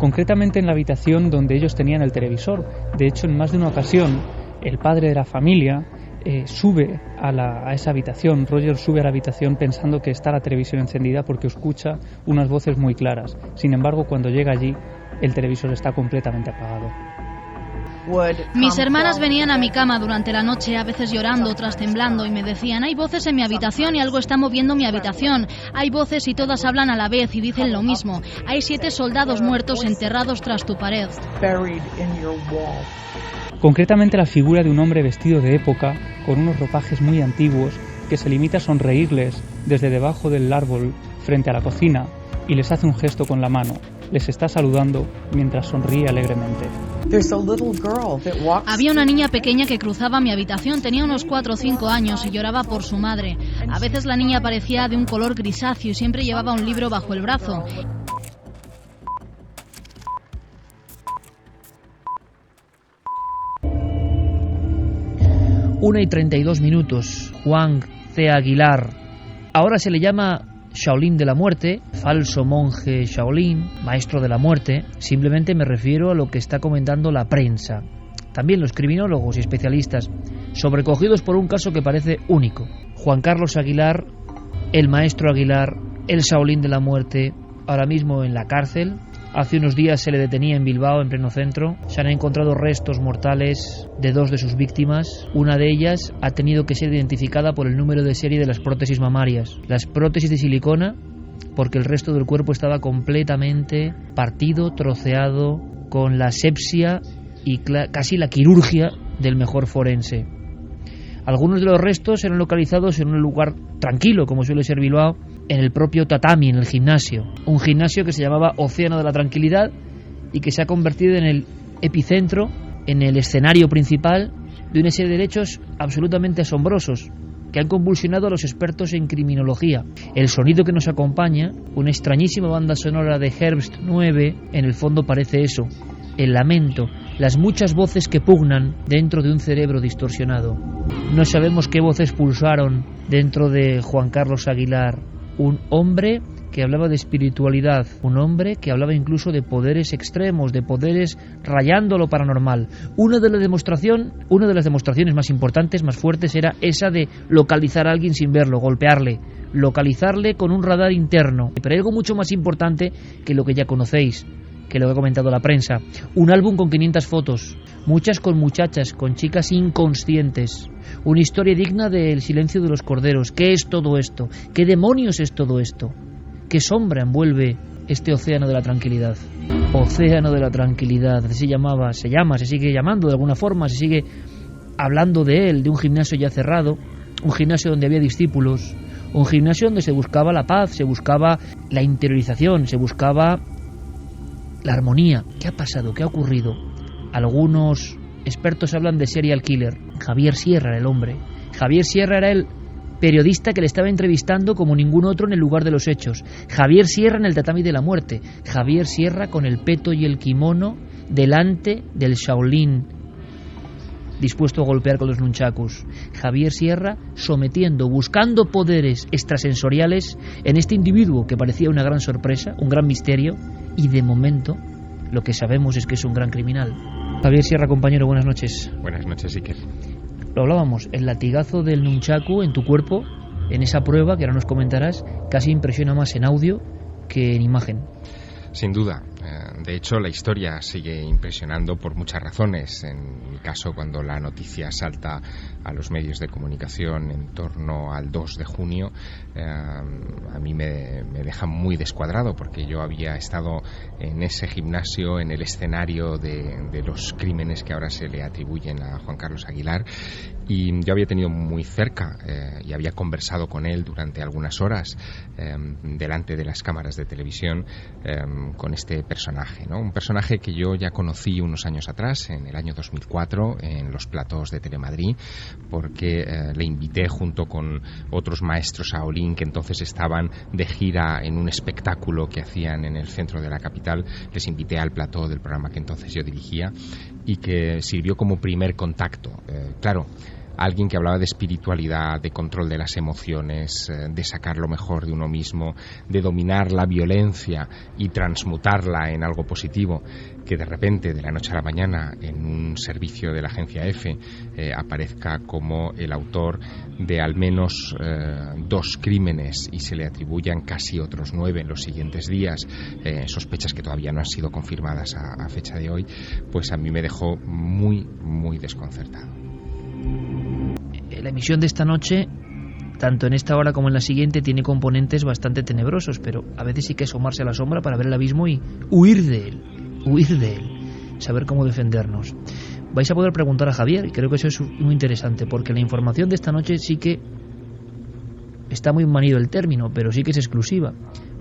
concretamente en la habitación donde ellos tenían el televisor. De hecho, en más de una ocasión, el padre de la familia sube a esa habitación. Roger sube a la habitación pensando que está la televisión encendida porque escucha unas voces muy claras. Sin embargo, cuando llega allí, el televisor está completamente apagado. Mis hermanas venían a mi cama durante la noche, a veces llorando, otras temblando, y me decían: hay voces en mi habitación y algo está moviendo mi habitación. Hay voces y todas hablan a la vez y dicen lo mismo. Hay 7 soldados muertos enterrados tras tu pared. Concretamente la figura de un hombre vestido de época, con unos ropajes muy antiguos, que se limita a sonreírles desde debajo del árbol frente a la cocina y les hace un gesto con la mano. Les está saludando mientras sonríe alegremente. Había una niña pequeña que cruzaba mi habitación, tenía unos 4 o 5 años y lloraba por su madre. A veces la niña parecía de un color grisáceo y siempre llevaba un libro bajo el brazo. Una y 32 minutos. Juan C. Aguilar. Ahora se le llama Shaolin de la muerte, falso monje Shaolin, maestro de la muerte. Simplemente me refiero a lo que está comentando la prensa. También los criminólogos y especialistas, sobrecogidos por un caso que parece único. Juan Carlos Aguilar, el maestro Aguilar, el Shaolin de la muerte, ahora mismo en la cárcel. Hace unos días se le detenía en Bilbao, en pleno centro. Se han encontrado restos mortales de 2 de sus víctimas. Una de ellas ha tenido que ser identificada por el número de serie de las prótesis mamarias. Las prótesis de silicona, porque el resto del cuerpo estaba completamente partido, troceado, con la asepsia y casi la quirurgia del mejor forense. Algunos de los restos eran localizados en un lugar tranquilo, como suele ser Bilbao, en el propio tatami, en el gimnasio. Un gimnasio que se llamaba Océano de la Tranquilidad y que se ha convertido en el epicentro, en el escenario principal de una serie de hechos absolutamente asombrosos que han convulsionado a los expertos en criminología. El sonido que nos acompaña, una extrañísima banda sonora de Herbst 9, en el fondo parece eso, el lamento, las muchas voces que pugnan dentro de un cerebro distorsionado. No sabemos qué voces pulsaron dentro de Juan Carlos Aguilar, un hombre que hablaba de espiritualidad, un hombre que hablaba incluso de poderes extremos, de poderes rayando lo paranormal. Una de las demostraciones más importantes, más fuertes, era esa de localizar a alguien sin verlo, golpearle, localizarle con un radar interno. Pero hay algo mucho más importante que lo que ya conocéis, que lo que ha comentado la prensa. Un álbum con 500 fotos, muchas con muchachas, con chicas inconscientes. Una historia digna del silencio de los corderos. ¿Qué es todo esto? ¿Qué demonios es todo esto? ¿Qué sombra envuelve este océano de la tranquilidad? Océano de la tranquilidad, así se llama, se sigue llamando de alguna forma, se sigue hablando de él, de un gimnasio ya cerrado, un gimnasio donde había discípulos, un gimnasio donde se buscaba la paz, se buscaba la interiorización, se buscaba la armonía. ¿Qué ha pasado? ¿Qué ha ocurrido? Algunos expertos hablan de serial killer. Javier Sierra era el hombre. Javier Sierra era el periodista que le estaba entrevistando como ningún otro en el lugar de los hechos. Javier Sierra en el tatami de la muerte. Javier Sierra con el peto y el kimono delante del Shaolin, dispuesto a golpear con los nunchakus. Javier Sierra sometiendo, buscando poderes extrasensoriales en este individuo que parecía una gran sorpresa, un gran misterio, y de momento lo que sabemos es que es un gran criminal. Javier Sierra, compañero, buenas noches. Buenas noches, Iker. Lo hablábamos, el latigazo del nunchaku en tu cuerpo, en esa prueba que ahora nos comentarás, casi impresiona más en audio que en imagen. Sin duda. De hecho, la historia sigue impresionando por muchas razones. En mi caso, cuando la noticia salta a los medios de comunicación en torno al 2 de junio, a mí me deja muy descuadrado, porque yo había estado en ese gimnasio, en el escenario de los crímenes que ahora se le atribuyen a Juan Carlos Aguilar, y yo había tenido muy cerca y había conversado con él durante algunas horas delante de las cámaras de televisión con este personaje, ¿no? Un personaje que yo ya conocí unos años atrás, en el año 2004, en los platós de Telemadrid, porque le invité junto con otros maestros Shaolin que entonces estaban de gira en un espectáculo que hacían en el centro de la capital. Les invité al plató del programa que entonces yo dirigía y que sirvió como primer contacto. Claro, alguien que hablaba de espiritualidad, de control de las emociones, de sacar lo mejor de uno mismo, de dominar la violencia y transmutarla en algo positivo, que de repente, de la noche a la mañana, en un servicio de la agencia EFE, aparezca como el autor de al menos 2 crímenes y se le atribuyan casi otros 9 en los siguientes días, sospechas que todavía no han sido confirmadas a fecha de hoy, pues a mí me dejó muy, muy desconcertado. La emisión de esta noche, tanto en esta hora como en la siguiente, tiene componentes bastante tenebrosos, pero a veces hay que asomarse a la sombra para ver el abismo y huir de él, saber cómo defendernos. Vais a poder preguntar a Javier, y creo que eso es muy interesante, porque la información de esta noche sí que está muy manido el término, pero sí que es exclusiva,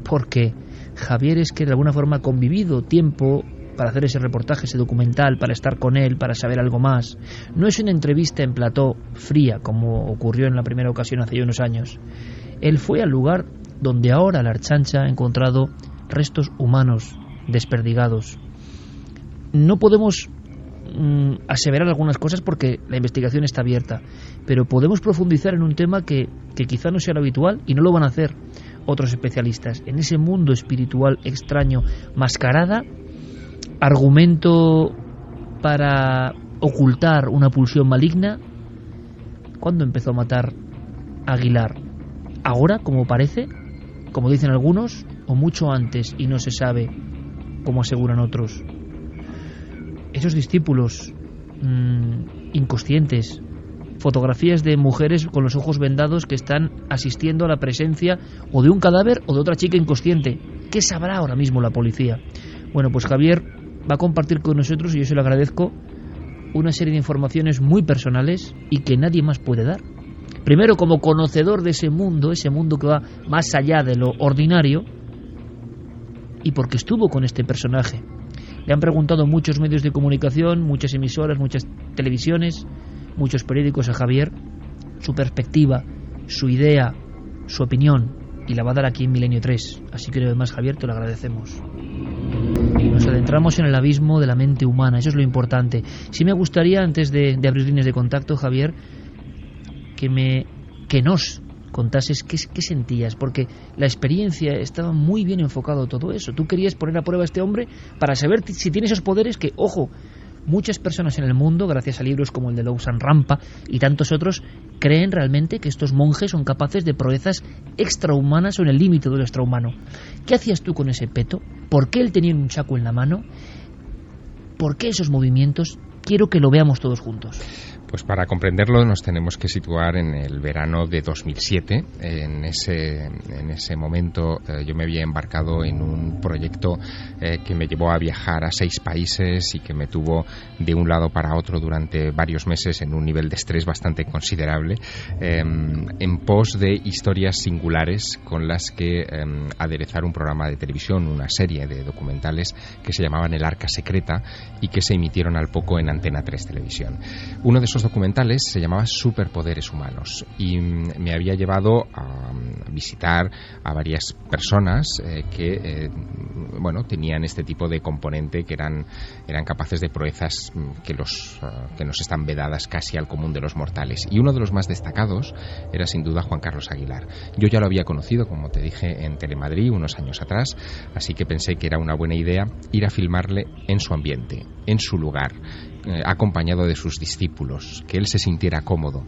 porque Javier es que de alguna forma ha convivido tiempo para hacer ese reportaje, ese documental, para estar con él, para saber algo más. No es una entrevista en plató fría, como ocurrió en la primera ocasión hace unos años. Él fue al lugar donde ahora la Archancha ha encontrado restos humanos desperdigados. No podemos aseverar algunas cosas porque la investigación está abierta, pero podemos profundizar en un tema que quizá no sea lo habitual y no lo van a hacer otros especialistas. En ese mundo espiritual extraño, mascarada, argumento para ocultar una pulsión maligna. ¿Cuándo empezó a matar Aguilar? ¿Ahora, como parece? Como dicen algunos, o mucho antes y no se sabe, como aseguran otros. Esos discípulos inconscientes, fotografías de mujeres con los ojos vendados que están asistiendo a la presencia o de un cadáver o de otra chica inconsciente. ¿Qué sabrá ahora mismo la policía? Bueno, pues Javier va a compartir con nosotros, y yo se lo agradezco, una serie de informaciones muy personales y que nadie más puede dar. Primero, como conocedor de ese mundo que va más allá de lo ordinario, y porque estuvo con este personaje. Le han preguntado muchos medios de comunicación, muchas emisoras, muchas televisiones, muchos periódicos a Javier, su perspectiva, su idea, su opinión, y la va a dar aquí en Milenio 3. Así que además, Javier, te lo agradecemos. Nos adentramos en el abismo de la mente humana, eso es lo importante. Sí me gustaría, antes de abrir líneas de contacto, Javier, que nos contases qué sentías, porque la experiencia estaba muy bien enfocado todo eso. Tú querías poner a prueba a este hombre para saber si tiene esos poderes que, ojo, muchas personas en el mundo, gracias a libros como el de Lowsan Rampa y tantos otros, creen realmente que estos monjes son capaces de proezas extrahumanas o en el límite de lo extrahumano. ¿Qué hacías tú con ese peto? ¿Por qué él tenía un chaco en la mano? ¿Por qué esos movimientos? Quiero que lo veamos todos juntos. Pues para comprenderlo nos tenemos que situar en el verano de 2007. En ese momento yo me había embarcado en un proyecto que me llevó a viajar a 6 países y que me tuvo de un lado para otro durante varios meses en un nivel de estrés bastante considerable, en pos de historias singulares con las que aderezar un programa de televisión, una serie de documentales que se llamaban El Arca Secreta y que se emitieron al poco en Antena 3 Televisión. Uno de esos documentales se llamaba Superpoderes Humanos y me había llevado a visitar a varias personas que tenían este tipo de componente, que eran capaces de proezas que nos están vedadas casi al común de los mortales, y uno de los más destacados era sin duda Juan Carlos Aguilar. Yo ya lo había conocido, como te dije, en Telemadrid unos años atrás, así que pensé que era una buena idea ir a filmarle en su ambiente, en su lugar, acompañado de sus discípulos, que él se sintiera cómodo.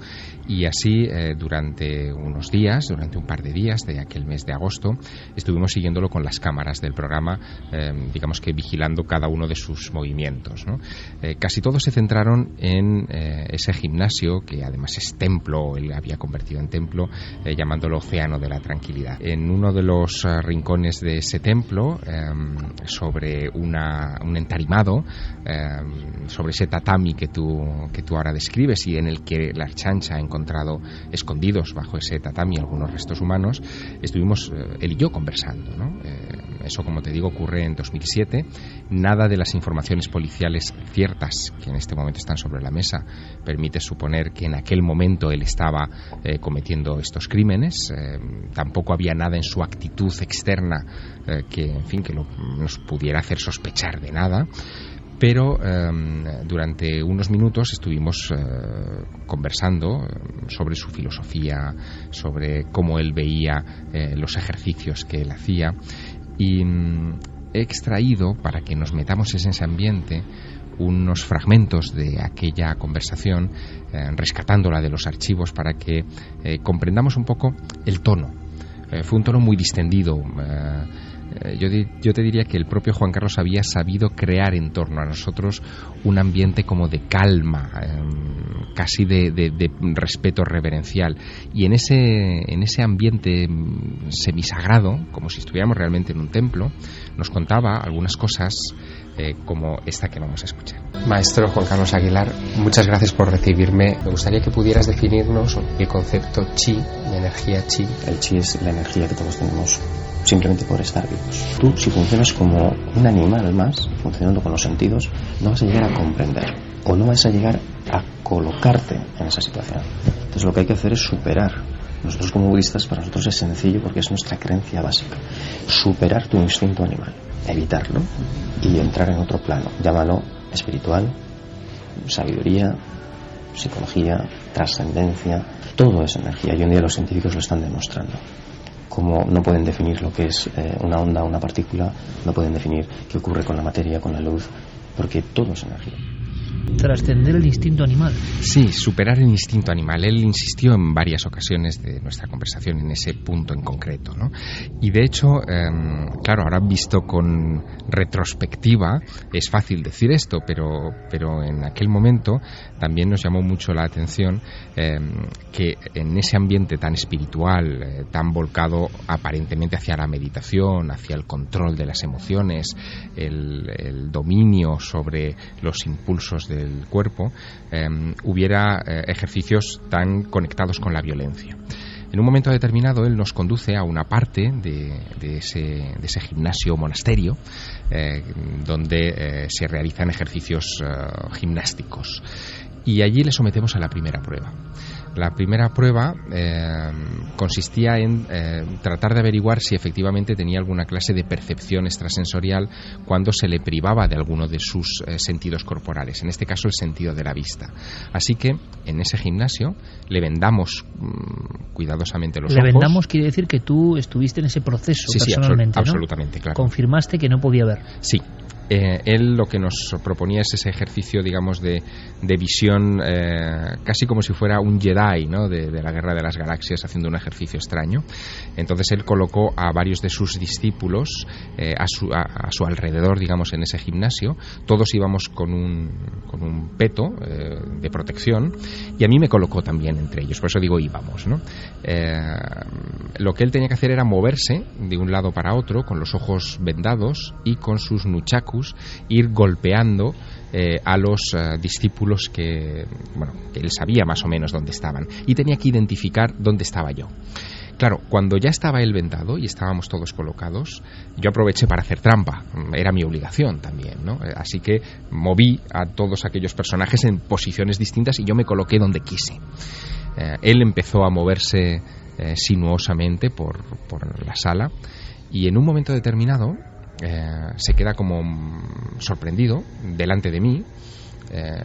Y así durante unos días, durante un par de días de aquel mes de agosto, estuvimos siguiéndolo con las cámaras del programa, digamos que vigilando cada uno de sus movimientos, ¿no? Casi todos se centraron en ese gimnasio, que además es templo, él había convertido en templo, llamándolo Océano de la Tranquilidad. En uno de los rincones de ese templo, sobre un entarimado, sobre ese tatami que tú ahora describes y en el que la Archancha ha encontrado escondidos bajo ese tatami algunos restos humanos, estuvimos él y yo conversando, ¿no? Eso, como te digo, ocurre en 2007. Nada de las informaciones policiales ciertas que en este momento están sobre la mesa permite suponer que en aquel momento él estaba cometiendo estos crímenes. Tampoco había nada en su actitud externa que nos pudiera hacer sospechar de nada. pero durante unos minutos estuvimos conversando sobre su filosofía, sobre cómo él veía los ejercicios que él hacía, y he extraído, para que nos metamos en ese ambiente, unos fragmentos de aquella conversación, rescatándola de los archivos para que comprendamos un poco el tono. Fue un tono muy distendido. Yo te diría que el propio Juan Carlos había sabido crear en torno a nosotros un ambiente como de calma, casi de respeto reverencial, y en ese ambiente semisagrado, como si estuviéramos realmente en un templo, nos contaba algunas cosas como esta que vamos a escuchar. Maestro Juan Carlos Aguilar, muchas gracias por recibirme. Me gustaría que pudieras definirnos el concepto chi, de energía chi. El chi es la energía que todos tenemos simplemente por estar vivos. Tú, si funcionas como un animal más, funcionando con los sentidos, no vas a llegar a comprender, o no vas a llegar a colocarte en esa situación. Entonces lo que hay que hacer es superar. Nosotros como budistas, para nosotros es sencillo porque es nuestra creencia básica. Superar tu instinto animal, evitarlo y entrar en otro plano. Llámalo espiritual, sabiduría, psicología, trascendencia. Todo es energía y hoy en día los científicos lo están demostrando. Como no pueden definir lo que es una onda o una partícula, no pueden definir qué ocurre con la materia, con la luz, porque todo es energía. Trascender el instinto animal. Sí, superar el instinto animal. Él insistió en varias ocasiones de nuestra conversación en ese punto en concreto, ¿no? Y de hecho, claro, ahora visto con retrospectiva, es fácil decir esto, pero en aquel momento también nos llamó mucho la atención que en ese ambiente tan espiritual, tan volcado aparentemente hacia la meditación, hacia el control de las emociones, el dominio sobre los impulsos del cuerpo, hubiera ejercicios tan conectados con la violencia. En un momento determinado él nos conduce a una parte de ese gimnasio monasterio donde se realizan ejercicios gimnásticos, y allí le sometemos a la primera prueba. La primera prueba consistía en tratar de averiguar si efectivamente tenía alguna clase de percepción extrasensorial cuando se le privaba de alguno de sus sentidos corporales, en este caso el sentido de la vista. Así que en ese gimnasio le vendamos cuidadosamente los ojos. Le vendamos quiere decir que tú estuviste en ese proceso personalmente, sí, absolutamente, ¿no? Claro. Confirmaste que no podía ver. Sí. Él lo que nos proponía es ese ejercicio, digamos, de visión, casi como si fuera un Jedi, ¿no? de la Guerra de las Galaxias, haciendo un ejercicio extraño. Entonces él colocó a varios de sus discípulos a su alrededor, digamos, en ese gimnasio. Todos íbamos con un peto de protección, y a mí me colocó también entre ellos, por eso digo íbamos, ¿no? Lo que él tenía que hacer era moverse de un lado para otro con los ojos vendados y con sus nunchakus ir golpeando a los discípulos que él sabía más o menos dónde estaban, y tenía que identificar dónde estaba yo. Claro, cuando ya estaba él vendado y estábamos todos colocados, yo aproveché para hacer trampa, era mi obligación también, ¿no? Así que moví a todos aquellos personajes en posiciones distintas y yo me coloqué donde quise. Él empezó a moverse sinuosamente por la sala, y en un momento determinado se queda como sorprendido delante de mí,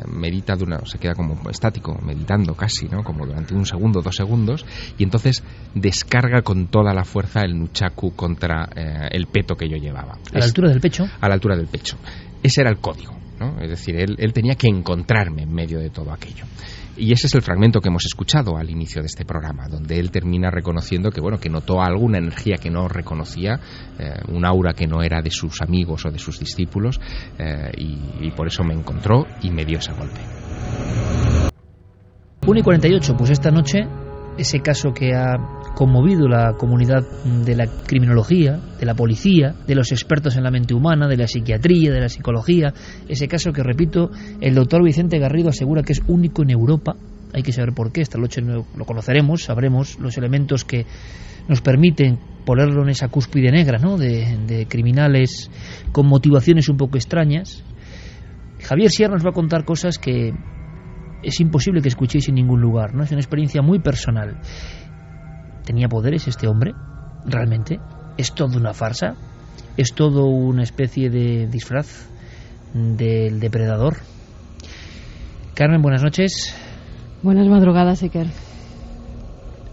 medita se queda como estático, meditando casi, ¿no? Como durante 1 segundo, 2 segundos, y entonces descarga con toda la fuerza el nunchaku contra el peto que yo llevaba. ¿A la altura del pecho? A la altura del pecho. Ese era el código, ¿no? Es decir, él tenía que encontrarme en medio de todo aquello. Y ese es el fragmento que hemos escuchado al inicio de este programa, donde él termina reconociendo que notó alguna energía que no reconocía, un aura que no era de sus amigos o de sus discípulos, y por eso me encontró y me dio ese golpe. 1:48, pues esta noche, ese caso que ha conmovido la comunidad de la criminología, de la policía, de los expertos en la mente humana, de la psiquiatría, de la psicología, ese caso que, repito, el doctor Vicente Garrido asegura que es único en Europa. Hay que saber por qué, esta noche lo conoceremos, sabremos los elementos que nos permiten ponerlo en esa cúspide negra, ¿no? de criminales con motivaciones un poco extrañas. Javier Sierra nos va a contar cosas que es imposible que escuchéis en ningún lugar, ¿no? Es una experiencia muy personal. ¿Tenía poderes este hombre? ¿Realmente? ¿Es todo una farsa? ¿Es todo una especie de disfraz del depredador. Carmen, buenas noches. Buenas madrugadas, Iker.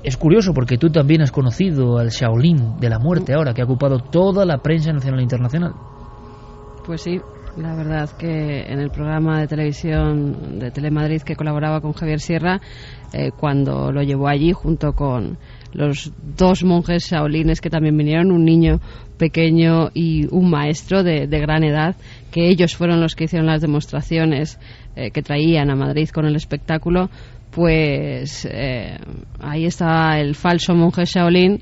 Es curioso porque tú también has conocido al Shaolin de la muerte ahora, que ha ocupado toda la prensa nacional e internacional. Pues sí, la verdad que en el programa de televisión de Telemadrid que colaboraba con Javier Sierra, cuando lo llevó allí junto con los dos monjes shaolines que también vinieron, un niño pequeño y un maestro de gran edad, que ellos fueron los que hicieron las demostraciones que traían a Madrid con el espectáculo, pues ahí estaba el falso monje Shaolin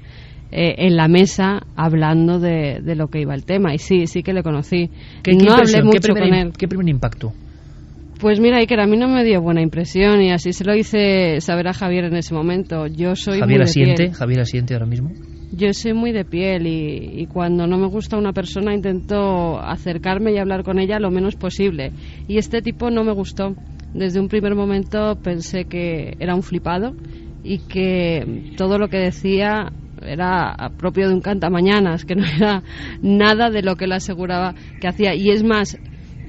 en la mesa hablando de lo que iba el tema. Y sí que le conocí. No hablé mucho con él. ¿Qué primer impacto? Pues mira, Iker, a mí no me dio buena impresión y así se lo hice saber a Javier en ese momento. Yo soy muy de piel. ¿Javier asiente ahora mismo? Yo soy muy de piel y cuando no me gusta una persona intento acercarme y hablar con ella lo menos posible. Y este tipo no me gustó. Desde un primer momento pensé que era un flipado y que todo lo que decía era propio de un cantamañanas, que no era nada de lo que él aseguraba que hacía. Y es más,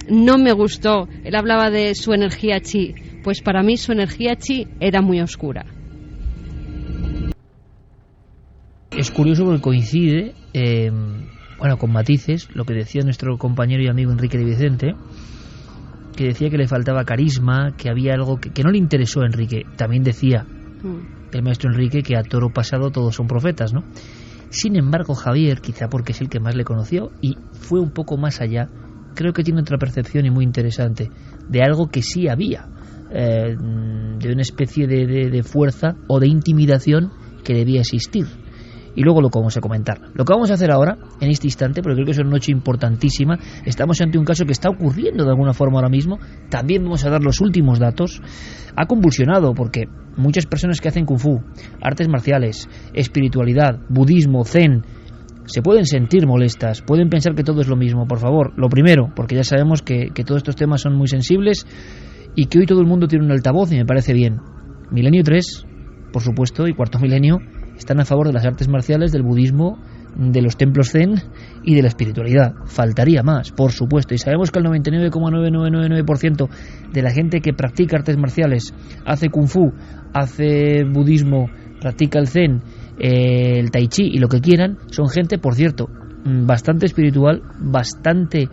no me gustó. Él hablaba de su energía chi. Pues para mí su energía chi era muy oscura. Es curioso porque coincide, con matices, lo que decía nuestro compañero y amigo Enrique de Vicente, que decía que le faltaba carisma, que había algo que no le interesó a Enrique. También decía el maestro Enrique que a toro pasado todos son profetas, ¿no? Sin embargo, Javier, quizá porque es el que más le conoció y fue un poco más allá, creo que tiene otra percepción y muy interesante de algo que sí había, de una especie de fuerza o de intimidación que debía existir. Y luego lo que vamos a comentar. Lo que vamos a hacer ahora, en este instante, porque creo que es una noche importantísima, estamos ante un caso que está ocurriendo de alguna forma ahora mismo, también vamos a dar los últimos datos. Ha convulsionado porque muchas personas que hacen kung fu, artes marciales, espiritualidad, budismo, zen, se pueden sentir molestas, pueden pensar que todo es lo mismo. Por favor, lo primero, porque ya sabemos que todos estos temas son muy sensibles y que hoy todo el mundo tiene un altavoz y me parece bien. Milenio 3, por supuesto, y Cuarto Milenio están a favor de las artes marciales, del budismo, de los templos zen y de la espiritualidad. Faltaría más, por supuesto. Y sabemos que el 99,9999% de la gente que practica artes marciales, hace kung fu, hace budismo, practica el zen, el tai chi y lo que quieran, son gente, por cierto, bastante espiritual, bastante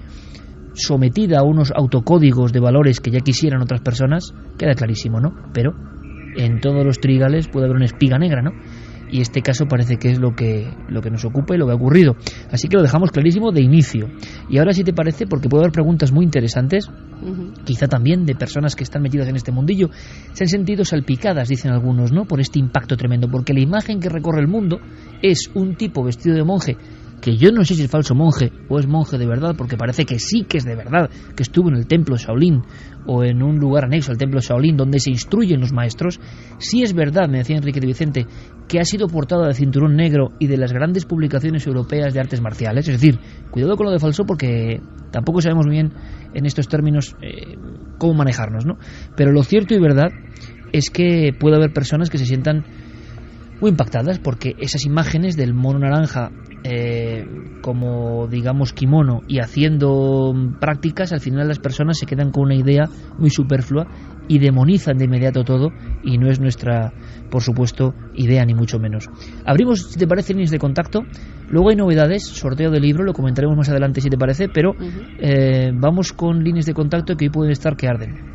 sometida a unos autocódigos de valores que ya quisieran otras personas. Queda clarísimo, ¿no? Pero en todos los trigales puede haber una espiga negra, ¿no? Y este caso parece que es lo que nos ocupa y lo que ha ocurrido. Así que lo dejamos clarísimo de inicio. Y ahora, si te parece, porque puede haber preguntas muy interesantes, quizá también de personas que están metidas en este mundillo, se han sentido salpicadas, dicen algunos, ¿no?, por este impacto tremendo, porque la imagen que recorre el mundo es un tipo vestido de monje, que yo no sé si es falso monje o es monje de verdad, porque parece que sí que es de verdad, que estuvo en el templo Shaolin o en un lugar anexo al templo Shaolin donde se instruyen los maestros. Sí es verdad, me decía Enrique de Vicente, que ha sido portada de cinturón negro y de las grandes publicaciones europeas de artes marciales. Es decir, cuidado con lo de falso porque tampoco sabemos muy bien en estos términos cómo manejarnos, ¿no? Pero lo cierto y verdad es que puede haber personas que se sientan muy impactadas porque esas imágenes del mono naranja como digamos kimono y haciendo prácticas, al final las personas se quedan con una idea muy superflua y demonizan de inmediato todo, y no es nuestra, por supuesto, idea ni mucho menos. Abrimos, si te parece, líneas de contacto. Luego hay novedades, sorteo de libro, lo comentaremos más adelante si te parece, pero vamos con líneas de contacto que hoy pueden estar que arden.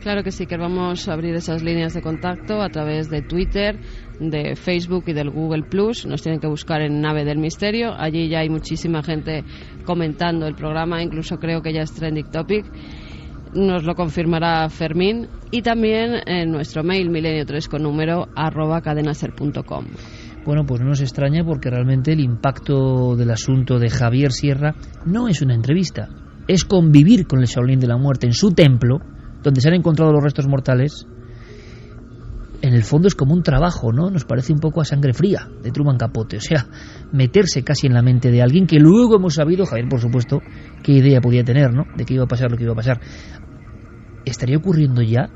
Claro que sí, que vamos a abrir esas líneas de contacto a través de Twitter, de Facebook y del Google Plus. Nos tienen que buscar en Nave del Misterio. Allí ya hay muchísima gente comentando el programa, incluso creo que ya es trending topic. Nos lo confirmará Fermín. Y también en nuestro mail milenio3@cadenaser.com. Bueno, pues no nos extraña porque realmente el impacto del asunto de Javier Sierra no es una entrevista, es convivir con el Shaolin de la Muerte en su templo, donde se han encontrado los restos mortales. En el fondo es como un trabajo, ¿no? Nos parece un poco a sangre fría de Truman Capote, o sea, meterse casi en la mente de alguien que luego hemos sabido, Javier por supuesto, qué idea podía tener, ¿no?, de qué iba a pasar lo que iba a pasar. ¿Estaría ocurriendo ya?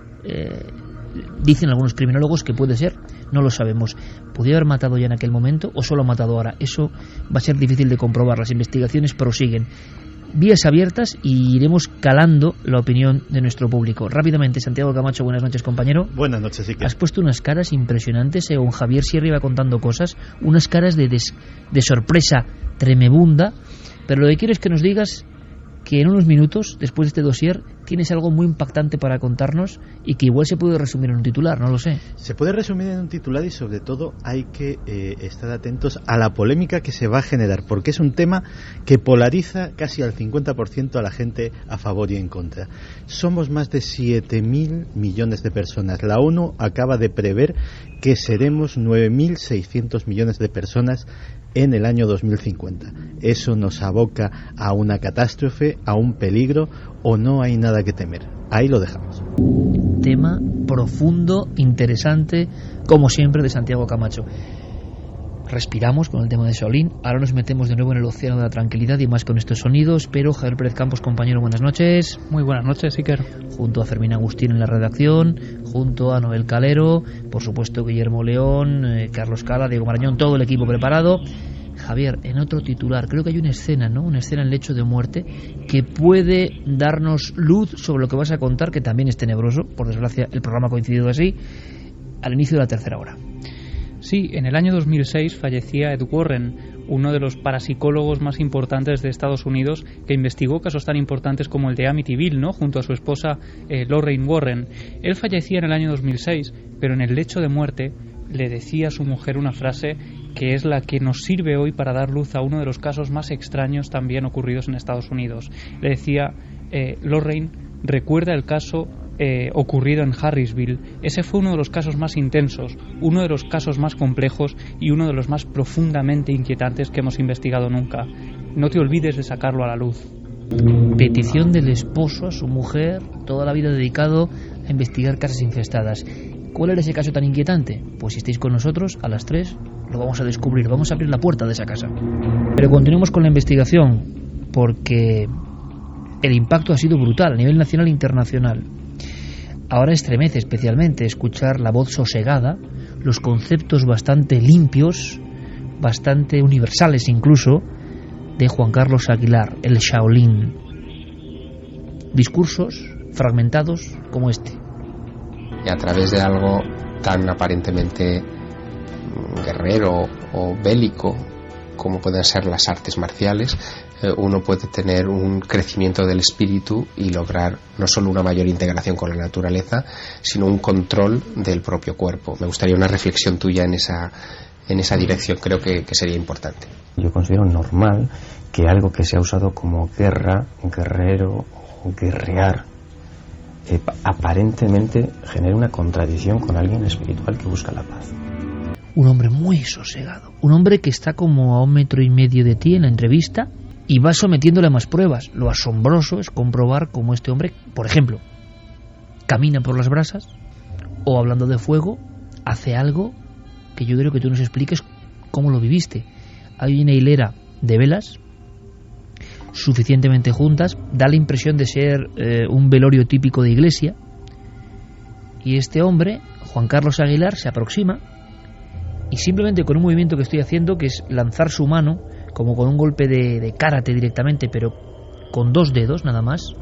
Dicen algunos criminólogos que puede ser, no lo sabemos. ¿Podría haber matado ya en aquel momento o solo ha matado ahora? Eso va a ser difícil de comprobar, las investigaciones prosiguen. vías abiertas y iremos calando la opinión de nuestro público. Rápidamente, Santiago Camacho, buenas noches, compañero. Buenas noches, Iker. Has puesto unas caras impresionantes, según Javier Sierra iba contando cosas, unas caras de sorpresa tremebunda, pero lo que quiero es que nos digas que en unos minutos, después de este dossier, tienes algo muy impactante para contarnos y que igual se puede resumir en un titular, no lo sé. Se puede resumir en un titular y sobre todo hay que estar atentos a la polémica que se va a generar, porque es un tema que polariza casi al 50% a la gente a favor y en contra. Somos más de 7.000 millones de personas. La ONU acaba de prever que seremos 9.600 millones de personas en el año 2050. Eso nos aboca a una catástrofe, a un peligro, o no hay nada que temer. Ahí lo dejamos. Tema profundo, interesante, como siempre, de Santiago Camacho. Respiramos con el tema de Shaolin, ahora nos metemos de nuevo en el océano de la tranquilidad y más con estos sonidos, pero Javier Pérez Campos, compañero, buenas noches. Muy buenas noches, Iker. Junto a Fermín Agustín en la redacción, junto a Noel Calero, por supuesto Guillermo León, Carlos Cala, Diego Marañón, todo el equipo preparado. Javier, en otro titular, creo que hay una escena, ¿no? Una escena en lecho de muerte que puede darnos luz sobre lo que vas a contar, que también es tenebroso, por desgracia el programa ha coincidido así, al inicio de la tercera hora. Sí, en el año 2006 fallecía Ed Warren, uno de los parapsicólogos más importantes de Estados Unidos, que investigó casos tan importantes como el de Amityville, ¿no?, junto a su esposa Lorraine Warren. Él fallecía en el año 2006, pero en el lecho de muerte le decía a su mujer una frase que es la que nos sirve hoy para dar luz a uno de los casos más extraños también ocurridos en Estados Unidos. Le decía, Lorraine, recuerda el caso ocurrido en Harrisville. Ese fue uno de los casos más intensos, uno de los casos más complejos y uno de los más profundamente inquietantes que hemos investigado nunca. No te olvides de sacarlo a la luz. Petición del esposo a su mujer, toda la vida dedicado a investigar casas infestadas. ¿Cuál era ese caso tan inquietante? Pues si estáis con nosotros, a las 3 lo vamos a descubrir, vamos a abrir la puerta de esa casa. Pero continuemos con la investigación, porque el impacto ha sido brutal a nivel nacional e internacional. Ahora estremece especialmente escuchar la voz sosegada, los conceptos bastante limpios, bastante universales incluso, de Juan Carlos Aguilar, el Shaolin. Discursos fragmentados como este. Y a través de algo tan aparentemente guerrero o bélico como pueden ser las artes marciales, uno puede tener un crecimiento del espíritu y lograr no solo una mayor integración con la naturaleza, sino un control del propio cuerpo. Me gustaría una reflexión tuya en esa dirección, creo que sería importante. Yo considero normal que algo que se ha usado como guerra, guerrero o guerrear, aparentemente genere una contradicción con alguien espiritual que busca la paz. Un hombre muy sosegado, un hombre que está como a 1,5 metros de ti en la entrevista y va sometiéndole a más pruebas. Lo asombroso es comprobar cómo este hombre, por ejemplo, camina por las brasas o, hablando de fuego, hace algo que yo quiero que tú nos expliques cómo lo viviste. Hay una hilera de velas suficientemente juntas, da la impresión de ser un velorio típico de iglesia, y este hombre, Juan Carlos Aguilar, se aproxima y simplemente con un movimiento que estoy haciendo, que es lanzar su mano como con un golpe de karate directamente, pero con 2 dedos nada más,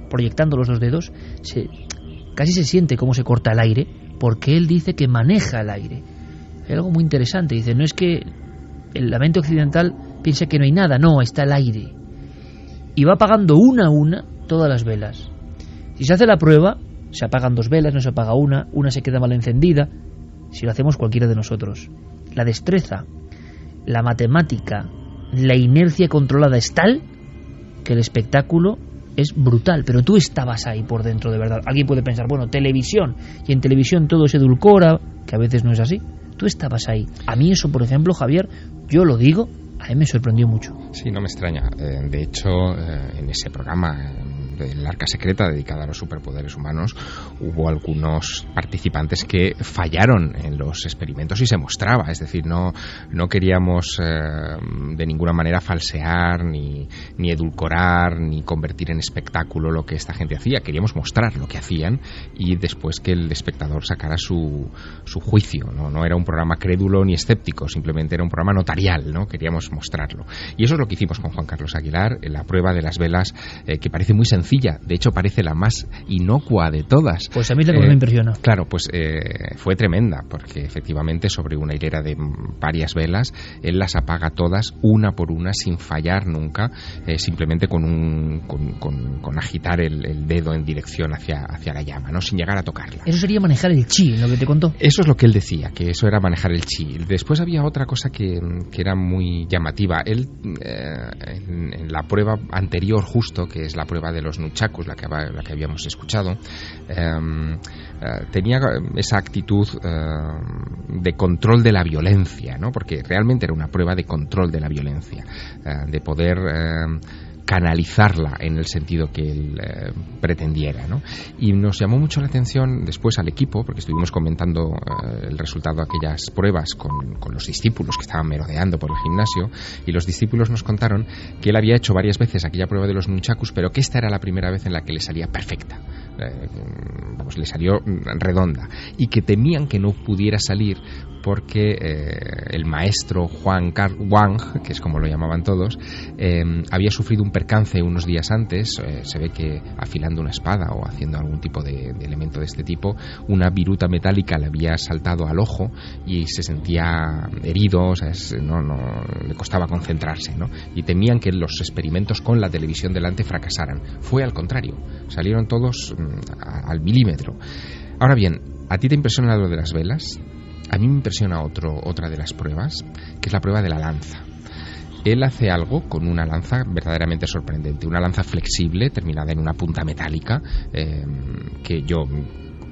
proyectando los 2 dedos, casi se siente cómo se corta el aire, porque él dice que maneja el aire. Hay algo muy interesante, dice, no es que la mente occidental piense que no hay nada, no, está el aire. Y va apagando una a una todas las velas. Si se hace la prueba, se apagan 2 velas, no se apaga una se queda mal encendida, si lo hacemos cualquiera de nosotros. La destreza, la matemática, la inercia controlada es tal que el espectáculo es brutal, pero tú estabas ahí por dentro de verdad. Alguien puede pensar, bueno, televisión, y en televisión todo se edulcora, que a veces no es así. Tú estabas ahí. A mí eso, por ejemplo, Javier, yo lo digo, a mí me sorprendió mucho. Sí, no me extraña. De hecho, en ese programa, del Arca Secreta dedicada a los superpoderes humanos, hubo algunos participantes que fallaron en los experimentos y se mostraba. Es decir, no queríamos de ninguna manera falsear, ni edulcorar, ni convertir en espectáculo lo que esta gente hacía. Queríamos mostrar lo que hacían y después que el espectador sacara su juicio. No era un programa crédulo ni escéptico, simplemente era un programa notarial, ¿no? Queríamos mostrarlo. Y eso es lo que hicimos con Juan Carlos Aguilar, en la prueba de las velas, que parece muy sencilla, de hecho parece la más inocua de todas. Pues a mí es la que me impresiona. Claro, pues fue tremenda, porque efectivamente sobre una hilera de varias velas, él las apaga todas, una por una, sin fallar nunca, simplemente con agitar el dedo en dirección hacia la llama, ¿no? Sin llegar a tocarla. Eso sería manejar el chi, lo que te contó. Eso es lo que él decía, que eso era manejar el chi. Después había otra cosa que era muy llamativa. Él, en la prueba anterior justo, que es la prueba de los nunchakus, la que habíamos escuchado, tenía esa actitud de control de la violencia, ¿no? Porque realmente era una prueba de control de la violencia, de poder canalizarla en el sentido que él pretendiera, ¿no? Y nos llamó mucho la atención después al equipo, porque estuvimos comentando el resultado de aquellas pruebas con los discípulos que estaban merodeando por el gimnasio, y los discípulos nos contaron que él había hecho varias veces aquella prueba de los nunchakus, pero que esta era la primera vez en la que le salía perfecta. Le salió redonda, y que temían que no pudiera salir porque el maestro Wang, que es como lo llamaban todos, había sufrido un percance unos días antes. Se ve que afilando una espada o haciendo algún tipo de elemento de este tipo, una viruta metálica le había saltado al ojo y se sentía herido, o sea, no le costaba concentrarse, ¿no? Y temían que los experimentos con la televisión delante fracasaran. Fue al contrario, salieron todos al milímetro. Ahora bien, ¿a ti te impresiona lo de las velas? A mí me impresiona otra de las pruebas, que es la prueba de la lanza. Él hace algo con una lanza verdaderamente sorprendente, una lanza flexible terminada en una punta metálica, que yo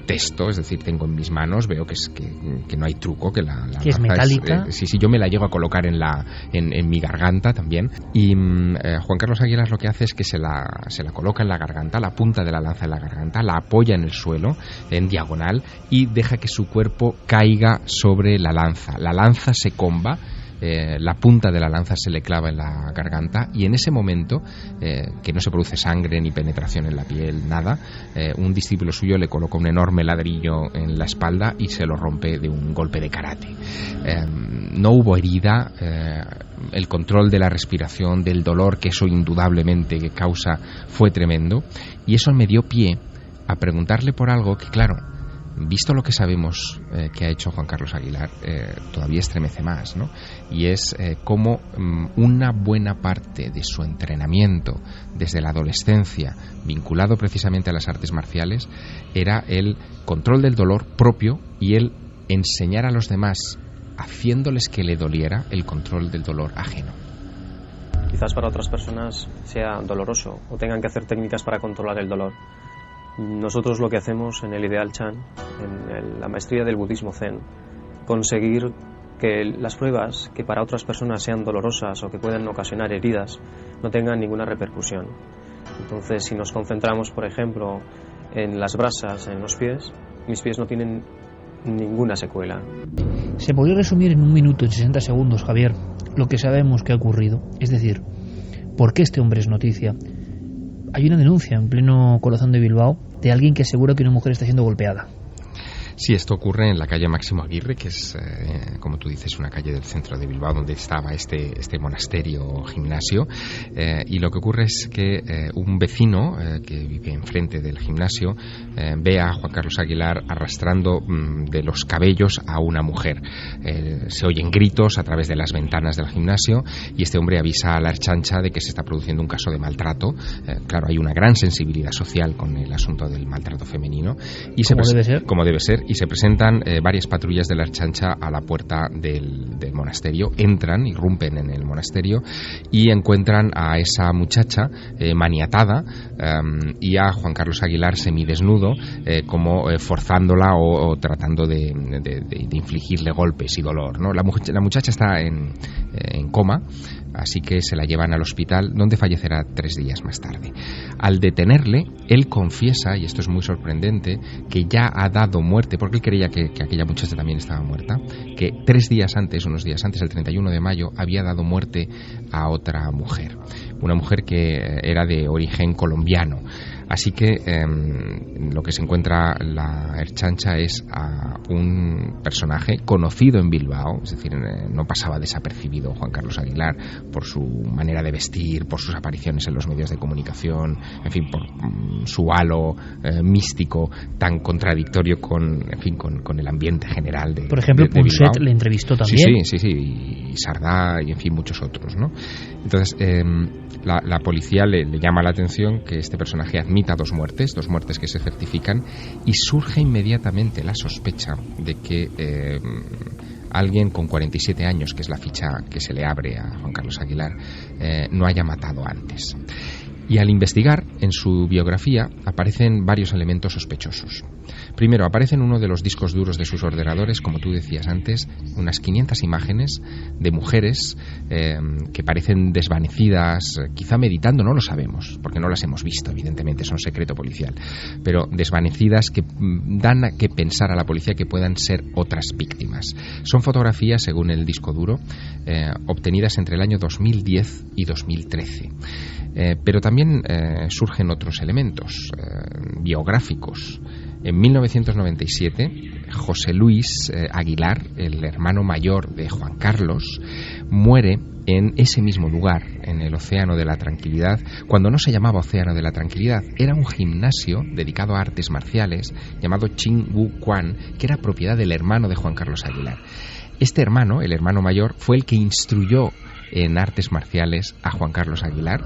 testo, es decir, tengo en mis manos, veo que no hay truco, que la lanza es metálica. Sí, yo me la llego a colocar en mi garganta también. Y Juan Carlos Aguilar lo que hace es que se la coloca en la garganta, la punta de la lanza en la garganta, la apoya en el suelo en diagonal y deja que su cuerpo caiga sobre la lanza. La lanza se comba, la punta de la lanza se le clava en la garganta, y en ese momento, que no se produce sangre ni penetración en la piel, nada, un discípulo suyo le coloca un enorme ladrillo en la espalda y se lo rompe de un golpe de karate. No hubo herida, el control de la respiración, del dolor que eso indudablemente causa, fue tremendo, y eso me dio pie a preguntarle por algo que, claro, visto lo que sabemos que ha hecho Juan Carlos Aguilar, todavía estremece más, ¿no? Y es cómo una buena parte de su entrenamiento desde la adolescencia, vinculado precisamente a las artes marciales, era el control del dolor propio y el enseñar a los demás, haciéndoles que le doliera, el control del dolor ajeno. Quizás para otras personas sea doloroso o tengan que hacer técnicas para controlar el dolor. Nosotros lo que hacemos en el Ideal Chan, en la maestría del budismo zen, conseguir que las pruebas que para otras personas sean dolorosas o que puedan ocasionar heridas no tengan ninguna repercusión. Entonces, si nos concentramos, por ejemplo, en las brasas en los pies, mis pies no tienen ninguna secuela. ¿Se podría resumir en 1 minuto y 60 segundos, Javier, lo que sabemos que ha ocurrido? Es decir, ¿por qué este hombre es noticia? Hay una denuncia en pleno corazón de Bilbao de alguien que asegura que una mujer está siendo golpeada. Sí, esto ocurre en la calle Máximo Aguirre, que es, como tú dices, una calle del centro de Bilbao donde estaba este monasterio gimnasio, y lo que ocurre es que un vecino que vive enfrente del gimnasio ve a Juan Carlos Aguilar arrastrando de los cabellos a una mujer. Se oyen gritos a través de las ventanas del gimnasio y este hombre avisa a la Ertzaintza de que se está produciendo un caso de maltrato. Claro, hay una gran sensibilidad social con el asunto del maltrato femenino y como debe ser, y se presentan varias patrullas de la Ertzaintza a la puerta del monasterio, entran, irrumpen en el monasterio y encuentran a esa muchacha maniatada y a Juan Carlos Aguilar semidesnudo, como forzándola o tratando de infligirle golpes y dolor, ¿no? La muchacha está en coma, así que se la llevan al hospital, donde fallecerá 3 días más tarde. Al detenerle, él confiesa, y esto es muy sorprendente, que ya ha dado muerte, porque él creía que aquella muchacha también estaba muerta, que 3 días antes, unos días antes, el 31 de mayo, había dado muerte a otra mujer, una mujer que era de origen colombiano. Así que lo que se encuentra la Ertzaintza es a un personaje conocido en Bilbao, es decir, no pasaba desapercibido Juan Carlos Aguilar por su manera de vestir, por sus apariciones en los medios de comunicación, en fin, por su halo místico tan contradictorio con el ambiente general de, por ejemplo, de Punset Bilbao. le entrevistó también. Sí, y Sardá y en fin muchos otros, ¿no? Entonces la policía le llama la atención que este personaje admita 2 muertes que se certifican, y surge inmediatamente la sospecha de que alguien con 47 años, que es la ficha que se le abre a Juan Carlos Aguilar, no haya matado antes. Y al investigar en su biografía aparecen varios elementos sospechosos. Primero, aparece en uno de los discos duros de sus ordenadores, como tú decías antes, unas 500 imágenes de mujeres que parecen desvanecidas, quizá meditando, no lo sabemos, porque no las hemos visto, evidentemente, son secreto policial, pero desvanecidas que dan a que pensar a la policía que puedan ser otras víctimas. Son fotografías, según el disco duro, obtenidas entre el año 2010 y 2013. Pero también surgen otros elementos biográficos. En 1997, José Luis Aguilar, el hermano mayor de Juan Carlos, muere en ese mismo lugar, en el Océano de la Tranquilidad, cuando no se llamaba Océano de la Tranquilidad. Era un gimnasio dedicado a artes marciales llamado Chin Wu Quan, que era propiedad del hermano de Juan Carlos Aguilar. Este hermano, el hermano mayor, fue el que instruyó en artes marciales a Juan Carlos Aguilar.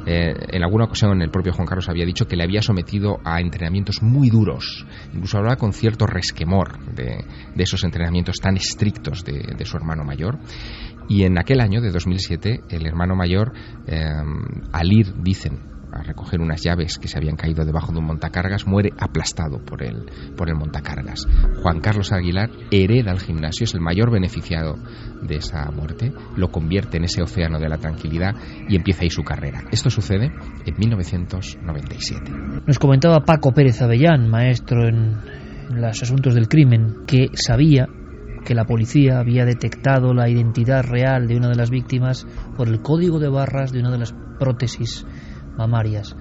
En alguna ocasión el propio Juan Carlos había dicho que le había sometido a entrenamientos muy duros, incluso hablaba con cierto resquemor de esos entrenamientos tan estrictos de su hermano mayor. Y en aquel año de 2007 el hermano mayor, al ir, dicen, a recoger unas llaves que se habían caído debajo de un montacargas, muere aplastado por el montacargas. Juan Carlos Aguilar hereda el gimnasio, es el mayor beneficiado de esa muerte, lo convierte en ese Océano de la Tranquilidad y empieza ahí su carrera. Esto sucede en 1997. Nos comentaba Paco Pérez Avellán, maestro en los asuntos del crimen, que sabía que la policía había detectado la identidad real de una de las víctimas por el código de barras de una de las prótesis mamarias.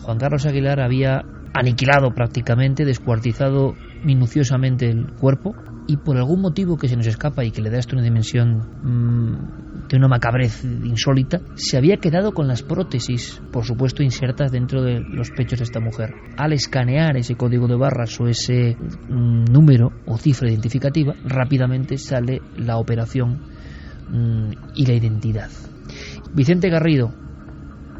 Juan Carlos Aguilar había aniquilado prácticamente, descuartizado minuciosamente el cuerpo, y por algún motivo que se nos escapa y que le da esto una dimensión de una macabrez insólita, se había quedado con las prótesis, por supuesto insertas dentro de los pechos de esta mujer. Al escanear ese código de barras o ese número o cifra identificativa, rápidamente sale la operación y la identidad. Vicente Garrido,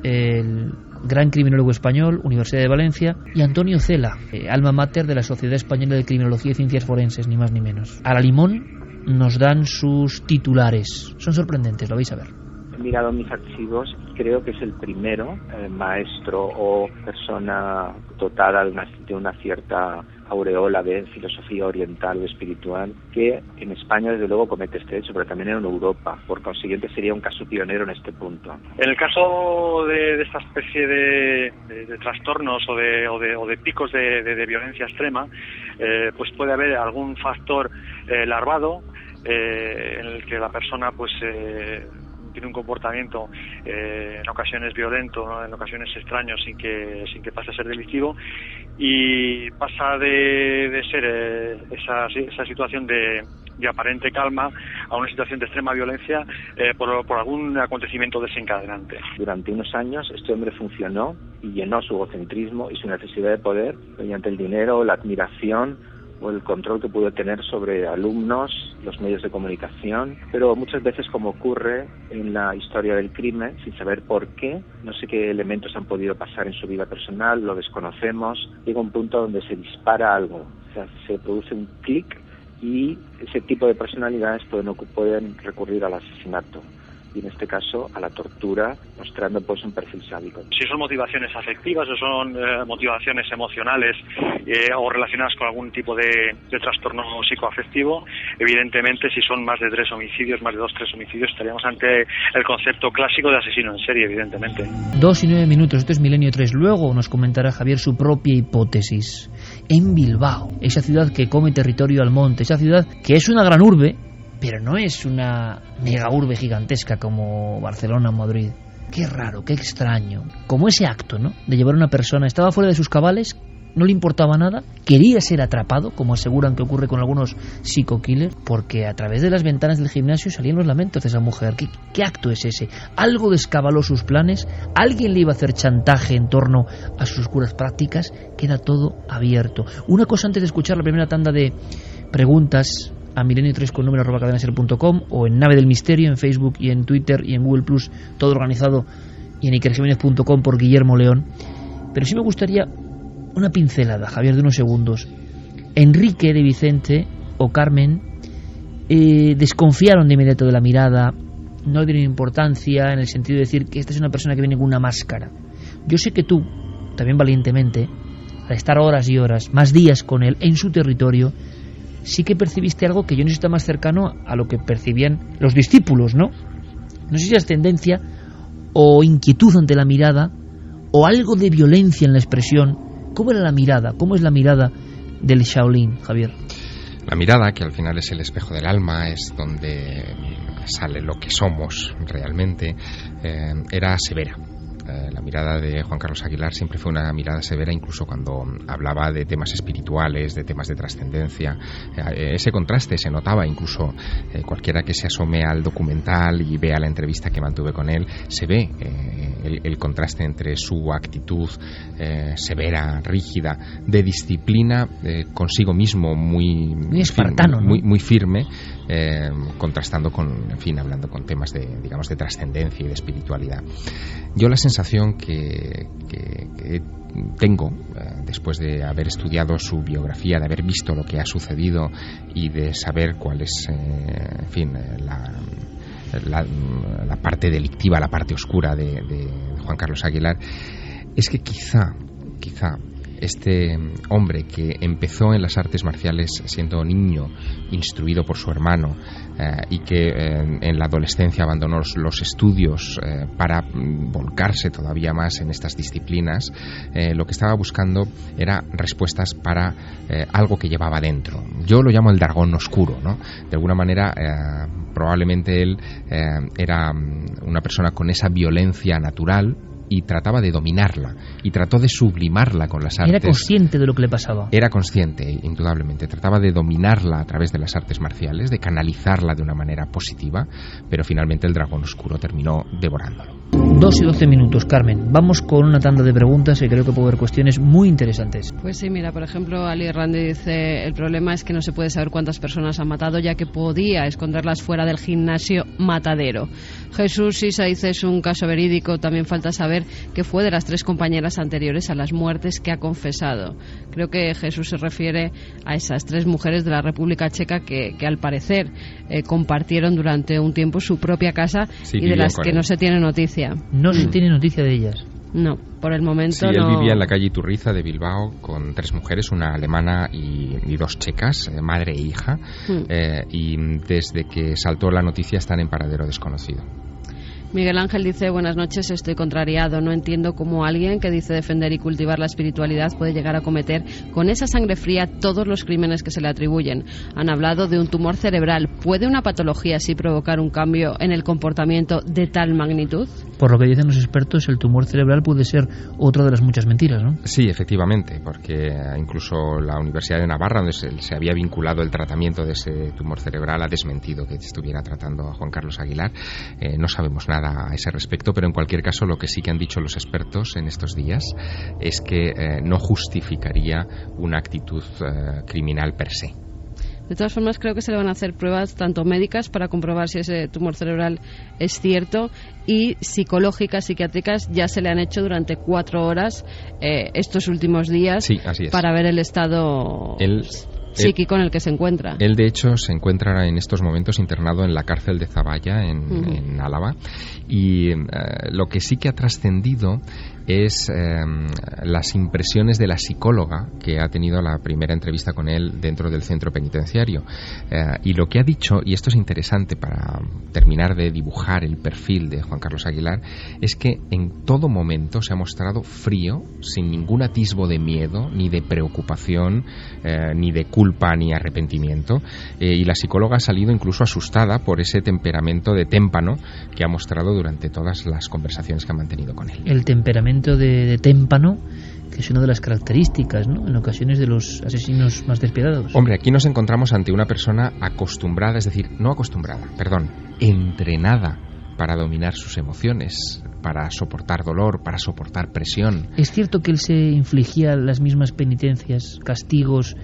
el gran criminólogo español, Universidad de Valencia, y Antonio Cela, alma mater de la Sociedad Española de Criminología y Ciencias Forenses, ni más ni menos. A la limón nos dan sus titulares. Son sorprendentes, lo vais a ver. He mirado mis archivos y creo que es el primero maestro o persona dotada de una cierta aureola de filosofía oriental o espiritual que en España desde luego comete este hecho, pero también en Europa. Por consiguiente sería un caso pionero en este punto. En el caso de esta especie de trastornos o de picos de violencia extrema, pues puede haber algún factor larvado en el que la persona pues tiene un comportamiento en ocasiones violento, ¿no? En ocasiones extraño, sin que pase a ser delictivo, y pasa de ser esa situación de aparente calma a una situación de extrema violencia por algún acontecimiento desencadenante. Durante unos años este hombre funcionó y llenó su egocentrismo y su necesidad de poder mediante el dinero, la admiración o el control que pudo tener sobre alumnos, los medios de comunicación, pero muchas veces, como ocurre en la historia del crimen, sin saber por qué, no sé qué elementos han podido pasar en su vida personal, lo desconocemos, llega un punto donde se dispara algo, o sea, se produce un clic y ese tipo de personalidades pueden recurrir al asesinato. y en este caso a la tortura, mostrando pues un perfil sádico. Si son motivaciones afectivas o son motivaciones emocionales o relacionadas con algún tipo de trastorno psicoafectivo, evidentemente si son más de 3 homicidios, más de 2-3 homicidios, estaríamos ante el concepto clásico de asesino en serie, evidentemente. 2 y 9 minutos, esto es Milenio 3. Luego nos comentará Javier su propia hipótesis. En Bilbao, esa ciudad que come territorio al monte, esa ciudad que es una gran urbe, pero no es una mega urbe gigantesca como Barcelona o Madrid. Qué raro, qué extraño. Como ese acto, ¿no?, de llevar a una persona, estaba fuera de sus cabales, no le importaba nada, quería ser atrapado, como aseguran que ocurre con algunos psico-killers, porque a través de las ventanas del gimnasio salían los lamentos de esa mujer. ¿Qué acto es ese? Algo descabaló sus planes, alguien le iba a hacer chantaje en torno a sus oscuras prácticas. Queda todo abierto. Una cosa antes de escuchar la primera tanda de preguntas a milenio3con@cadenaser.com o en Nave del Misterio en Facebook y en Twitter y en Google Plus, todo organizado, y en ikerjiménez.com por Guillermo León. Pero sí me gustaría una pincelada, Javier, de unos segundos. Enrique de Vicente o Carmen desconfiaron de inmediato de la mirada, no le dieron importancia en el sentido de decir que esta es una persona que viene con una máscara. Yo sé que tú, también valientemente, al estar horas y horas, más días con él en su territorio, sí que percibiste algo que yo no sé si está más cercano a lo que percibían los discípulos, ¿no? No sé si es tendencia o inquietud ante la mirada o algo de violencia en la expresión. ¿Cómo era la mirada? ¿Cómo es la mirada del Shaolin, Javier? La mirada, que al final es el espejo del alma, es donde sale lo que somos realmente, era severa. La mirada de Juan Carlos Aguilar siempre fue una mirada severa, incluso cuando hablaba de temas espirituales, de temas de trascendencia. Ese contraste se notaba, incluso cualquiera que se asome al documental y vea la entrevista que mantuve con él, se ve el contraste entre su actitud severa, rígida, de disciplina consigo mismo, muy espartano, ¿no?, muy firme, contrastando con, en fin, hablando con temas de trascendencia y de espiritualidad. Yo la sensación que tengo, después de haber estudiado su biografía, de haber visto lo que ha sucedido y de saber cuál es, en fin, la parte delictiva, la parte oscura de Juan Carlos Aguilar, es que quizá este hombre que empezó en las artes marciales siendo niño, instruido por su hermano, y que en la adolescencia abandonó los estudios para volcarse todavía más en estas disciplinas, lo que estaba buscando era respuestas para algo que llevaba dentro. Yo lo llamo el dragón oscuro, ¿no? De alguna manera, probablemente él era una persona con esa violencia natural y trataba de dominarla y trató de sublimarla con las artes. Era consciente de lo que le pasaba. Era consciente, indudablemente. Trataba de dominarla a través de las artes marciales, de canalizarla de una manera positiva, pero finalmente el dragón oscuro terminó devorándolo. 2 y 12 minutos, Carmen. Vamos con una tanda de preguntas y creo que puede haber cuestiones muy interesantes. Pues sí, mira, por ejemplo, Ali Randy dice: el problema es que no se puede saber cuántas personas han matado, ya que podía esconderlas fuera del gimnasio matadero. Jesús Sisa dice: es un caso verídico, también falta saber qué fue de las 3 compañeras anteriores a las muertes que ha confesado. Creo que Jesús se refiere a esas 3 mujeres de la República Checa que al parecer compartieron durante un tiempo su propia casa, sí, y de las que no se tiene noticia. No se tiene noticia de ellas. No, por el momento sí, no. Él vivía en la calle Iturriza de Bilbao con 3 mujeres, una alemana y 2 checas, madre e hija, y desde que saltó la noticia están en paradero desconocido. Miguel Ángel dice: buenas noches, estoy contrariado. No entiendo cómo alguien que dice defender y cultivar la espiritualidad puede llegar a cometer con esa sangre fría todos los crímenes que se le atribuyen. Han hablado de un tumor cerebral. ¿Puede una patología así provocar un cambio en el comportamiento de tal magnitud? Por lo que dicen los expertos, el tumor cerebral puede ser otra de las muchas mentiras, ¿no? Sí, efectivamente, porque incluso la Universidad de Navarra, donde se había vinculado el tratamiento de ese tumor cerebral, ha desmentido que estuviera tratando a Juan Carlos Aguilar. No sabemos nada a ese respecto, pero en cualquier caso lo que sí que han dicho los expertos en estos días es que no justificaría una actitud criminal per se. De todas formas, creo que se le van a hacer pruebas tanto médicas para comprobar si ese tumor cerebral es cierto, y psicológicas, psiquiátricas, ya se le han hecho durante 4 horas estos últimos días, sí, así es, para ver el estado psíquico en el que se encuentra. Él, de hecho, se encuentra en estos momentos internado en la cárcel de Zaballa, en Álava, y lo que sí que ha trascendido es las impresiones de la psicóloga que ha tenido la primera entrevista con él dentro del centro penitenciario. Y lo que ha dicho, y esto es interesante para terminar de dibujar el perfil de Juan Carlos Aguilar, es que en todo momento se ha mostrado frío, sin ningún atisbo de miedo, ni de preocupación, ni de culpa, ni arrepentimiento. Y la psicóloga ha salido incluso asustada por ese temperamento de témpano que ha mostrado durante todas las conversaciones que ha mantenido con él. El temperamento de témpano, que es una de las características, ¿no?, en ocasiones de los asesinos más despiadados. Hombre, aquí nos encontramos ante una persona entrenada para dominar sus emociones, para soportar dolor, para soportar presión. ¿Es cierto que él se infligía las mismas penitencias, castigos,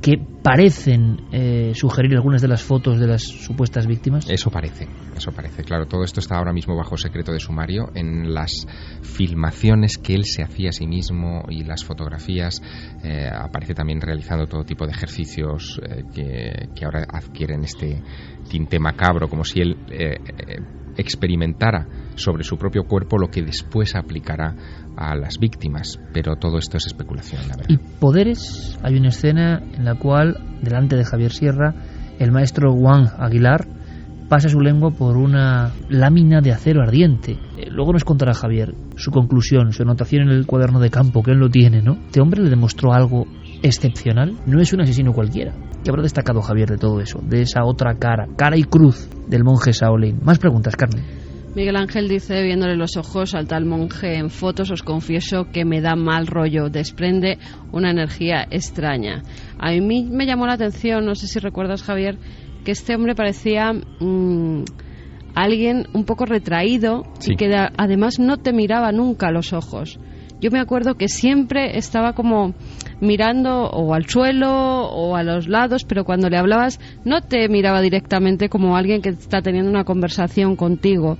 que parecen sugerir algunas de las fotos de las supuestas víctimas? Eso parece. Claro, todo esto está ahora mismo bajo secreto de sumario. En las filmaciones que él se hacía a sí mismo y las fotografías, aparece también realizando todo tipo de ejercicios que ahora adquieren este tinte macabro, como si él experimentara sobre su propio cuerpo lo que después aplicará a las víctimas, pero todo esto es especulación, la verdad. ¿Y poderes? Hay una escena en la cual, delante de Javier Sierra, el maestro Juan Aguilar pasa su lengua por una lámina de acero ardiente. Luego nos contará Javier su conclusión, su anotación en el cuaderno de campo, que él lo tiene, ¿no? ¿Este hombre le demostró algo excepcional? No es un asesino cualquiera. ¿Qué habrá destacado Javier de todo eso? De esa otra cara y cruz del monje Shaolin. Más preguntas, Carmen. Miguel Ángel dice, viéndole los ojos al tal monje en fotos, os confieso que me da mal rollo, desprende una energía extraña. A mí me llamó la atención, no sé si recuerdas, Javier, que este hombre parecía alguien un poco retraído, sí, y que además no te miraba nunca a los ojos. Yo me acuerdo que siempre estaba como mirando o al suelo o a los lados, pero cuando le hablabas no te miraba directamente como alguien que está teniendo una conversación contigo.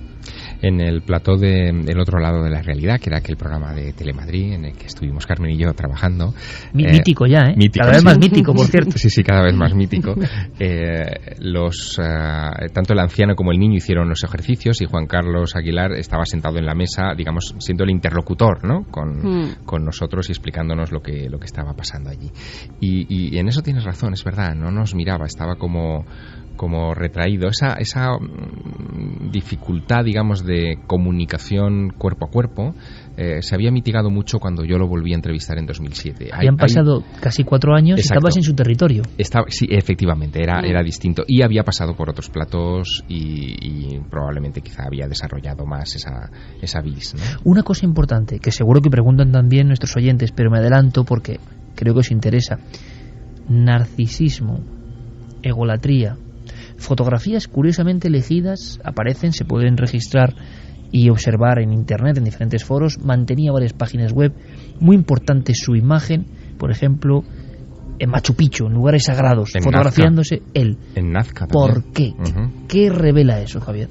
En el plató del otro lado de la realidad, que era aquel programa de Telemadrid en el que estuvimos Carmen y yo trabajando. Mítico ya, ¿eh? Mítico, cada vez más mítico, por cierto. Sí, cada vez más mítico. Tanto el anciano como el niño hicieron los ejercicios y Juan Carlos Aguilar estaba sentado en la mesa, digamos, siendo el interlocutor, ¿no?, con nosotros y explicándonos lo que estaba pasando allí. Y en eso tienes razón, es verdad, no nos miraba, estaba como retraído. Esa dificultad, digamos, de comunicación cuerpo a cuerpo se había mitigado mucho cuando yo lo volví a entrevistar en 2007. Habían pasado casi 4 años. Exacto. Estabas en su territorio. Sí, efectivamente, era distinto. Y había pasado por otros platós y probablemente quizá había desarrollado más esa vis, ¿no? Una cosa importante, que seguro que preguntan también nuestros oyentes, pero me adelanto porque creo que os interesa. Narcisismo, egolatría. Fotografías curiosamente elegidas aparecen, se pueden registrar y observar en internet, en diferentes foros. Mantenía varias páginas web. Muy importante su imagen, por ejemplo, en Machu Picchu, en lugares sagrados, en fotografiándose Nazca. Él. En Nazca también. ¿Por qué? Uh-huh. ¿Qué revela eso, Javier?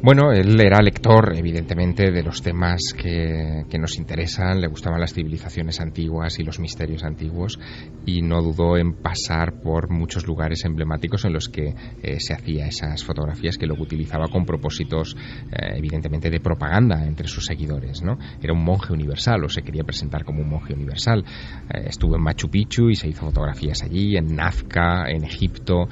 Bueno, él era lector, evidentemente, de los temas que nos interesan, le gustaban las civilizaciones antiguas y los misterios antiguos, y no dudó en pasar por muchos lugares emblemáticos en los que se hacía esas fotografías, que luego utilizaba con propósitos, evidentemente, de propaganda entre sus seguidores, ¿no? Era un monje universal, o se quería presentar como un monje universal. Estuvo en Machu Picchu y se hizo fotografías allí, en Nazca, en Egipto,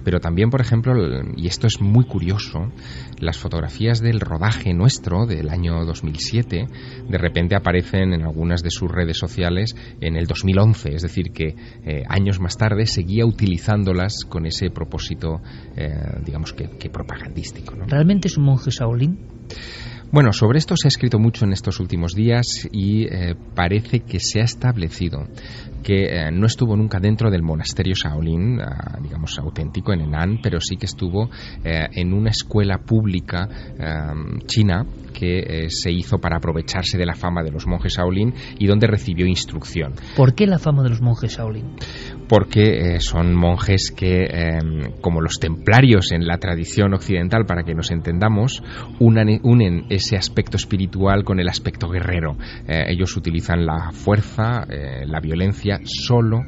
pero también, por ejemplo, y esto es muy curioso, las fotografías del rodaje nuestro del año 2007 de repente aparecen en algunas de sus redes sociales en el 2011, es decir que años más tarde seguía utilizándolas con ese propósito, digamos que propagandístico, ¿no? ¿Realmente es un monje Shaolin? Bueno, sobre esto se ha escrito mucho en estos últimos días y parece que se ha establecido que no estuvo nunca dentro del monasterio Shaolin, digamos auténtico en Henan, pero sí que estuvo en una escuela pública china que se hizo para aprovecharse de la fama de los monjes Shaolin y donde recibió instrucción. ¿Por qué la fama de los monjes Shaolin? porque son monjes que, como los templarios en la tradición occidental, para que nos entendamos, unen ese aspecto espiritual con el aspecto guerrero. Ellos utilizan la fuerza, la violencia, solo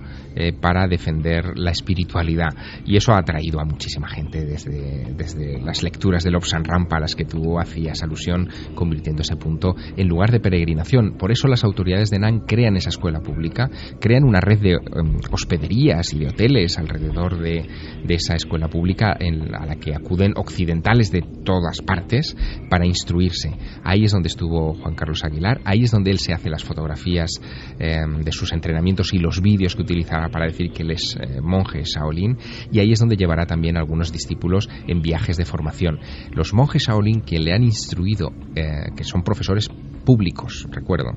para defender la espiritualidad, y eso ha atraído a muchísima gente desde las lecturas del Obsan Rampa a las que tú hacías alusión, convirtiendo ese punto en lugar de peregrinación. Por eso las autoridades de Nan crean esa escuela pública, crean una red de hospederías y de hoteles alrededor de esa escuela pública a la que acuden occidentales de todas partes para instruirse. Ahí es donde estuvo Juan Carlos Aguilar, ahí es donde él se hace las fotografías de sus entrenamientos y los vídeos que utilizará para decir que él es monje Shaolin, y ahí es donde llevará también a algunos discípulos en viajes de formación. Los monjes Shaolin que le han instruido, que son profesores públicos, recuerdo,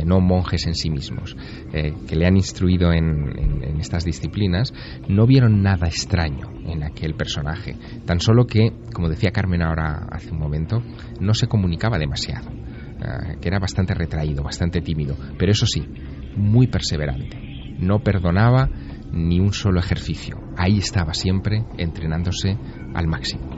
no monjes en sí mismos, que le han instruido en estas disciplinas, no vieron nada extraño en aquel personaje, tan solo que, como decía Carmen ahora hace un momento, no se comunicaba demasiado, que era bastante retraído, bastante tímido, pero eso sí, muy perseverante. No perdonaba ni un solo ejercicio. Ahí estaba siempre entrenándose al máximo.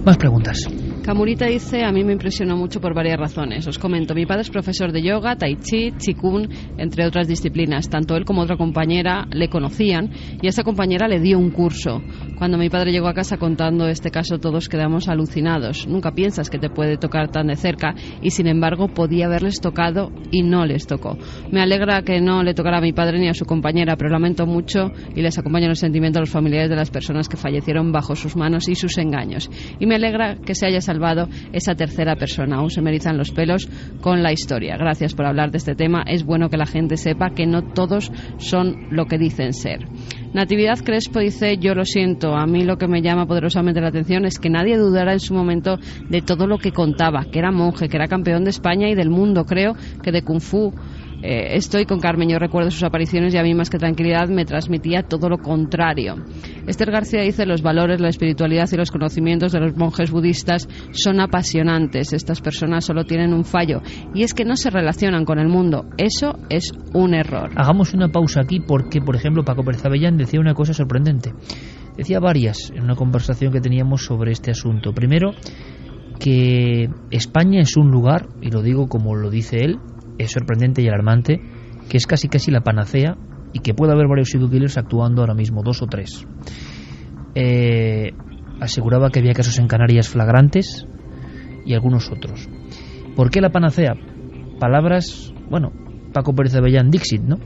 Más preguntas. Kamurita dice: a mí me impresionó mucho por varias razones. Os comento, mi padre es profesor de yoga, tai chi, qigong, entre otras disciplinas. Tanto él como otra compañera le conocían y esa compañera le dio un curso. Cuando mi padre llegó a casa contando este caso, todos quedamos alucinados. Nunca piensas que te puede tocar tan de cerca y sin embargo podía haberles tocado y no les tocó. Me alegra que no le tocara a mi padre ni a su compañera, pero lamento mucho y les acompaño en el sentimiento a los familiares de las personas que fallecieron bajo sus manos y sus engaños. Y me alegra que se haya salvado esa tercera persona. Aún se me erizan los pelos con la historia. Gracias por hablar de este tema. Es bueno que la gente sepa que no todos son lo que dicen ser. Natividad Crespo dice: yo lo siento, a mí lo que me llama poderosamente la atención es que nadie dudara en su momento de todo lo que contaba, que era monje, que era campeón de España y del mundo, creo que de Kung Fu. Estoy con Carmen, yo recuerdo sus apariciones y a mí más que tranquilidad me transmitía todo lo contrario. Esther García dice: los valores, la espiritualidad y los conocimientos de los monjes budistas son apasionantes. Estas personas solo tienen un fallo y es que no se relacionan con el mundo. Eso es un error. Hagamos una pausa aquí porque, por ejemplo, Paco Pérez Avellán decía una cosa sorprendente. Decía varias en una conversación que teníamos sobre este asunto. Primero, que España es un lugar, y lo digo como lo dice él, es sorprendente y alarmante, que es casi la panacea y que puede haber varios serial killers actuando ahora mismo, 2 o 3. Aseguraba que había casos en Canarias flagrantes y algunos otros. ¿Por qué la panacea? Palabras, Paco Pérez Avellán, Dixit, ¿no?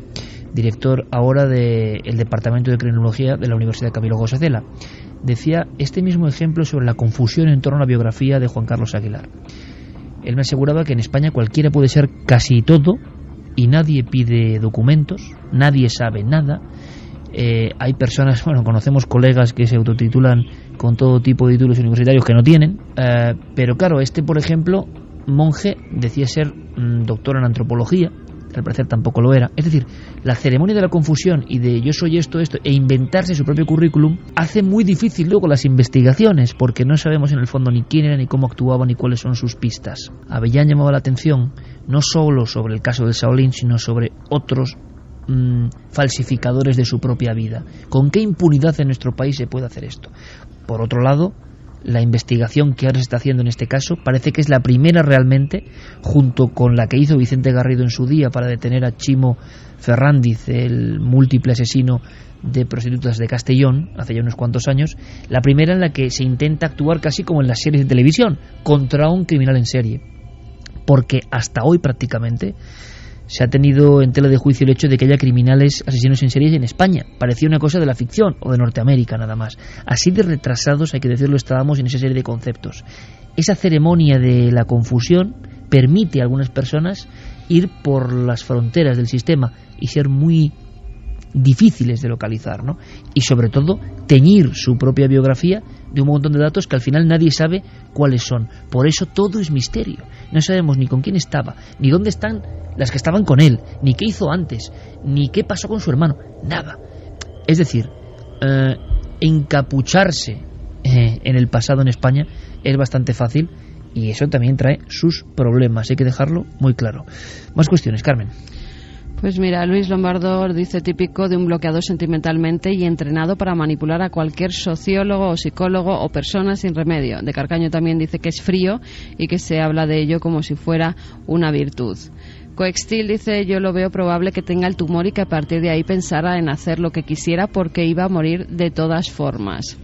Director ahora del Departamento de Criminología de la Universidad Camilo José Cela. Decía este mismo ejemplo sobre la confusión en torno a la biografía de Juan Carlos Aguilar. Él me aseguraba que en España cualquiera puede ser casi todo y nadie pide documentos, nadie sabe nada. Hay personas, conocemos colegas que se autotitulan con todo tipo de títulos universitarios que no tienen, pero claro, por ejemplo, monje, decía ser doctor en antropología, al parecer tampoco lo era. Es decir, la ceremonia de la confusión y de yo soy esto, e inventarse su propio currículum hace muy difícil luego las investigaciones, porque no sabemos en el fondo ni quién era, ni cómo actuaba, ni cuáles son sus pistas. Avellán llamaba la atención no solo sobre el caso del Shaolin, sino sobre otros falsificadores de su propia vida. ¿Con qué impunidad en nuestro país se puede hacer esto? Por otro lado, la investigación que ahora se está haciendo en este caso parece que es la primera realmente, junto con la que hizo Vicente Garrido en su día para detener a Chimo Ferrandiz, el múltiple asesino de prostitutas de Castellón, hace ya unos cuantos años, la primera en la que se intenta actuar casi como en las series de televisión, contra un criminal en serie. Porque hasta hoy prácticamente se ha tenido en tela de juicio el hecho de que haya criminales asesinos en serie en España. Parecía una cosa de la ficción o de Norteamérica nada más. Así de retrasados, hay que decirlo, estábamos en esa serie de conceptos. Esa ceremonia de la confusión permite a algunas personas ir por las fronteras del sistema y ser muy difíciles de localizar, ¿no? Y sobre todo teñir su propia biografía de un montón de datos que al final nadie sabe cuáles son. Por eso todo es misterio. No sabemos ni con quién estaba, ni dónde están las que estaban con él, ni qué hizo antes, ni qué pasó con su hermano, nada. Es decir, encapucharse en el pasado en España es bastante fácil y eso también trae sus problemas, hay que dejarlo muy claro. Más cuestiones, Carmen. Pues mira, Luis Lombardo dice típico de un bloqueado sentimentalmente y entrenado para manipular a cualquier sociólogo o psicólogo o persona sin remedio. De Carcaño también dice que es frío y que se habla de ello como si fuera una virtud. Coextil dice: yo lo veo probable que tenga el tumor y que a partir de ahí pensara en hacer lo que quisiera porque iba a morir de todas formas.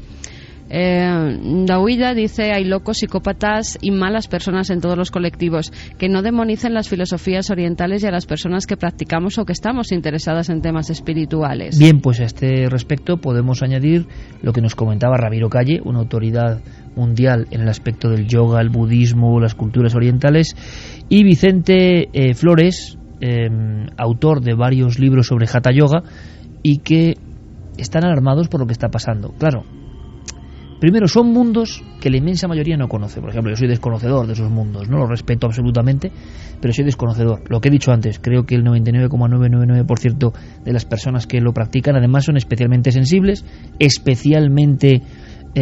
Dahuida dice: hay locos, psicópatas y malas personas en todos los colectivos, que no demonicen las filosofías orientales y a las personas que practicamos o que estamos interesadas en temas espirituales. Bien, pues a este respecto podemos añadir lo que nos comentaba Ramiro Calle, una autoridad mundial en el aspecto del yoga, el budismo, las culturas orientales, y Vicente Flores, autor de varios libros sobre Hatha Yoga, y que están alarmados por lo que está pasando. Claro, primero, son mundos que la inmensa mayoría no conoce. Por ejemplo, yo soy desconocedor de esos mundos, no los respeto absolutamente, pero soy desconocedor. Lo que he dicho antes, creo que el 99,999% de las personas que lo practican además son especialmente sensibles, especialmente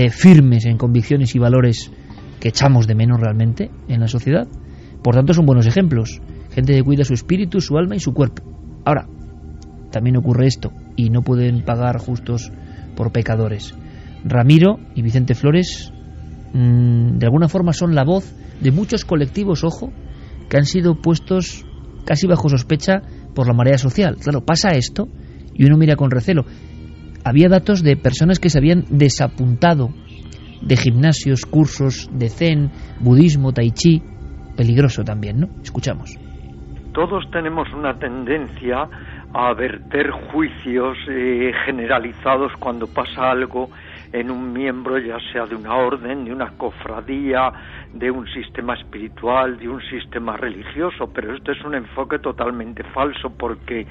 firmes en convicciones y valores que echamos de menos realmente en la sociedad. Por tanto, son buenos ejemplos. Gente que cuida su espíritu, su alma y su cuerpo. Ahora, también ocurre esto, y no pueden pagar justos por pecadores. Ramiro y Vicente Flores de alguna forma son la voz de muchos colectivos, ojo, que han sido puestos casi bajo sospecha por la marea social. Claro, pasa esto y uno mira con recelo. Había datos de personas que se habían desapuntado de gimnasios, cursos de zen, budismo, tai chi. Peligroso también, ¿no? Escuchamos. Todos tenemos una tendencia a verter juicios generalizados cuando pasa algo en un miembro, ya sea de una orden, de una cofradía, de un sistema espiritual, de un sistema religioso, pero esto es un enfoque totalmente falso, porque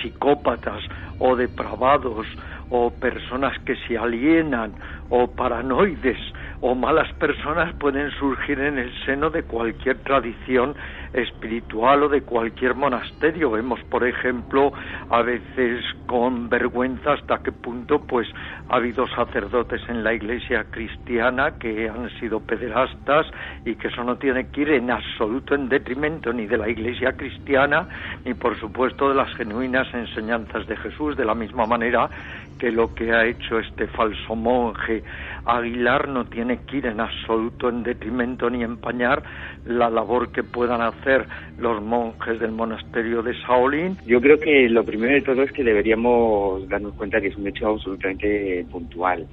psicópatas o depravados o personas que se alienan o paranoides o malas personas pueden surgir en el seno de cualquier tradición espiritual o de cualquier monasterio. Vemos, por ejemplo, a veces con vergüenza hasta qué punto pues ha habido sacerdotes en la iglesia cristiana que han sido pederastas, y que eso no tiene que ir en absoluto en detrimento ni de la iglesia cristiana ni por supuesto de las genuinas enseñanzas de Jesús, de la misma manera que lo que ha hecho este falso monje Aguilar no tiene que ir en absoluto en detrimento ni empañar la labor que puedan hacer los monjes del monasterio de Shaolin. Yo creo que lo primero de todo es que deberíamos darnos cuenta que es un hecho absolutamente puntual.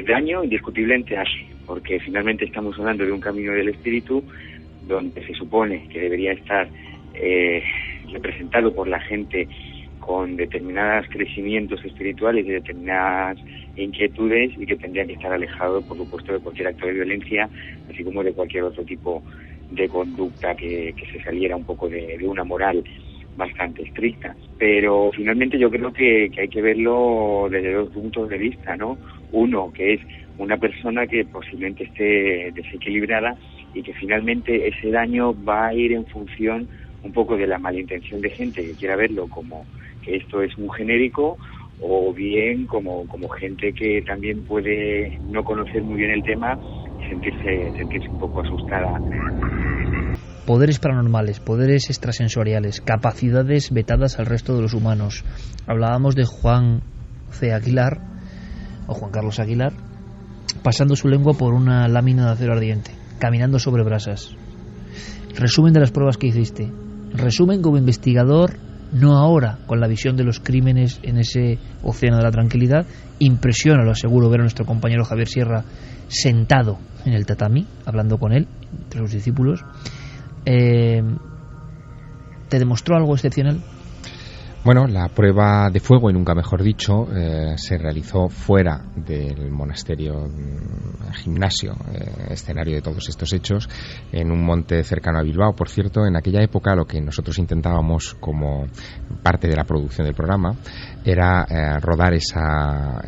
Daño indiscutiblemente hace, porque finalmente estamos hablando de un camino del espíritu donde se supone que debería estar representado por la gente con determinados crecimientos espirituales y determinadas inquietudes, y que tendría que estar alejado, por supuesto, de cualquier acto de violencia, así como de cualquier otro tipo de conducta que se saliera un poco de una moral bastante estricta. Pero finalmente yo creo que hay que verlo desde dos puntos de vista, ¿no? Uno, que es una persona que posiblemente esté desequilibrada y que finalmente ese daño va a ir en función un poco de la malintención de gente que quiera verlo como que esto es un genérico, o bien como gente que también puede no conocer muy bien el tema y sentirse un poco asustada. Poderes paranormales, poderes extrasensoriales, capacidades vetadas al resto de los humanos. Hablábamos de Juan C. Aguilar, o Juan Carlos Aguilar, pasando su lengua por una lámina de acero ardiente, caminando sobre brasas. Resumen de las pruebas que hiciste. Resumen como investigador, no ahora, con la visión de los crímenes en ese océano de la tranquilidad. Impresiona, lo aseguro, ver a nuestro compañero Javier Sierra sentado en el tatami, hablando con él, entre sus discípulos. ¿Te demostró algo excepcional? Bueno, la prueba de fuego, y nunca mejor dicho, se realizó fuera del monasterio, gimnasio, escenario de todos estos hechos, en un monte cercano a Bilbao. Por cierto, en aquella época lo que nosotros intentábamos como parte de la producción del programa era rodar esa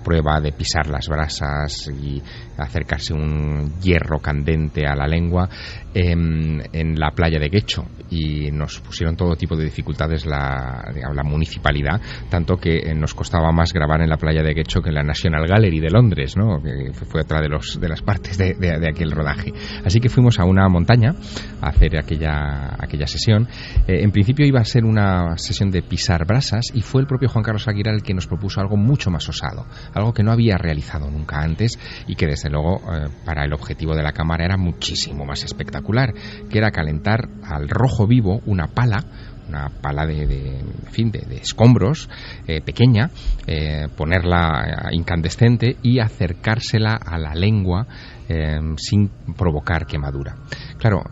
prueba de pisar las brasas y acercarse un hierro candente a la lengua en la playa de Guecho, y nos pusieron todo tipo de dificultades dificultades la municipalidad, tanto que nos costaba más grabar en la playa de Guecho que en la National Gallery de Londres, ¿no? Que fue otra de las partes de aquel rodaje. Así que fuimos a una montaña a hacer aquella sesión. En principio iba a ser una sesión de pisar brasas, y fue el propio Juan Carlos Aguilar el que nos propuso algo mucho más osado, algo que no había realizado nunca antes y que desde luego para el objetivo de la cámara era muchísimo más espectacular, que era calentar al rojo vivo una pala de escombros pequeña, ponerla incandescente y acercársela a la lengua sin provocar quemadura. Claro,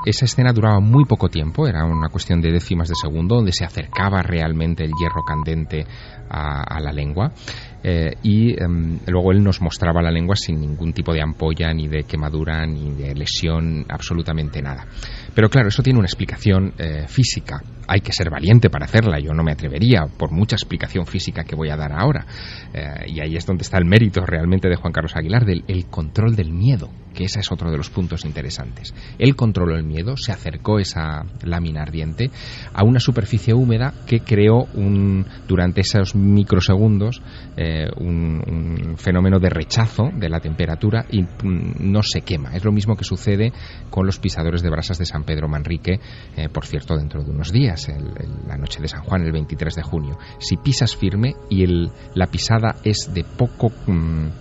esa escena duraba muy poco tiempo, era una cuestión de décimas de segundo, donde se acercaba realmente el hierro candente a la lengua, y luego él nos mostraba la lengua sin ningún tipo de ampolla, ni de quemadura, ni de lesión, absolutamente nada. Pero claro, eso tiene una explicación física. Hay que ser valiente para hacerla, yo no me atrevería por mucha explicación física que voy a dar ahora, y ahí es donde está el mérito realmente de Juan Carlos Aguilar, el control del miedo, que ese es otro de los puntos interesantes. Él controló el miedo, se acercó esa lámina ardiente a una superficie húmeda que creó durante esos microsegundos un fenómeno de rechazo de la temperatura, y no se quema. Es lo mismo que sucede con los pisadores de brasas de San Pedro Manrique, por cierto, dentro de unos días, la noche de San Juan, el 23 de junio. Si pisas firme y la pisada es de poco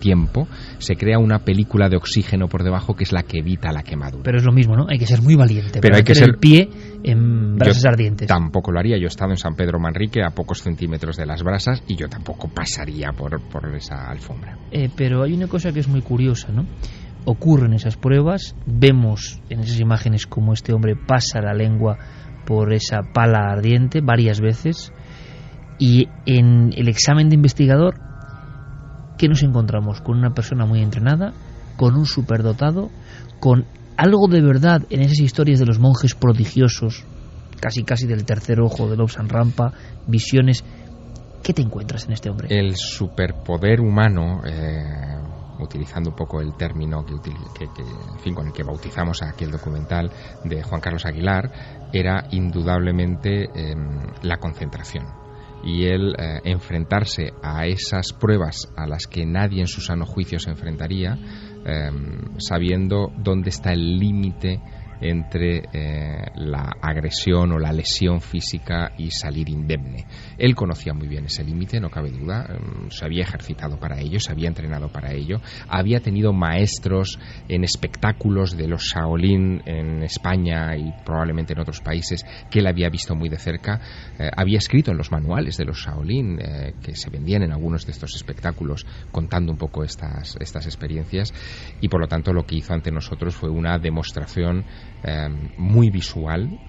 tiempo, se crea una película de oxígeno por debajo que es la que evita la quemadura. Pero es lo mismo, ¿no? Hay que ser muy valiente. Pero hay que ser el pie en brasas ardientes. Tampoco lo haría. Yo he estado en San Pedro Manrique a pocos centímetros de las brasas y yo tampoco pasaría por esa alfombra. Pero hay una cosa que es muy curiosa, ¿no? Ocurren esas pruebas, vemos en esas imágenes cómo este hombre pasa la lengua por esa pala ardiente varias veces, y en el examen de investigador, ¿qué nos encontramos? Con una persona muy entrenada, con un superdotado, con algo de verdad en esas historias de los monjes prodigiosos, casi del tercer ojo, de Lobsang Rampa, visiones. ¿Qué te encuentras en este hombre? El superpoder humano, utilizando un poco el término con el que bautizamos a aquel documental de Juan Carlos Aguilar, era indudablemente la concentración. Y el enfrentarse a esas pruebas a las que nadie en su sano juicio se enfrentaría, sabiendo dónde está el límite entre la agresión o la lesión física y salir indemne. Él conocía muy bien ese límite, no cabe duda, se había ejercitado para ello, se había entrenado para ello, había tenido maestros en espectáculos de los Shaolin en España y probablemente en otros países que él había visto muy de cerca, había escrito en los manuales de los Shaolin que se vendían en algunos de estos espectáculos, contando un poco estas experiencias, y por lo tanto lo que hizo ante nosotros fue una demostración muy visual,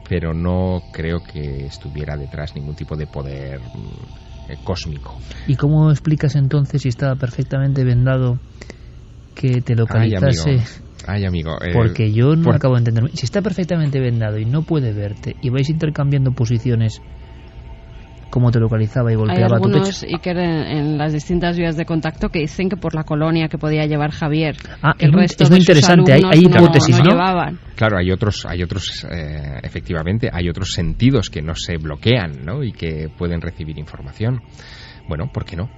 pero no creo que estuviera detrás ningún tipo de poder cósmico. ¿Y cómo explicas entonces, si estaba perfectamente vendado, que te localizase? Ay, amigo. Porque yo no acabo de entender. Si está perfectamente vendado y no puede verte y vais intercambiando posiciones, cómo te localizaba y golpeaba tu pecho. Hay algunos, Iker, en las distintas vías de contacto, que dicen que por la colonia que podía llevar Javier, el resto es muy de sus interesante. Hay hipótesis, no llevaban. Claro, hay otros efectivamente, hay otros sentidos que no se bloquean, ¿no? Y que pueden recibir información. Bueno, ¿por qué no?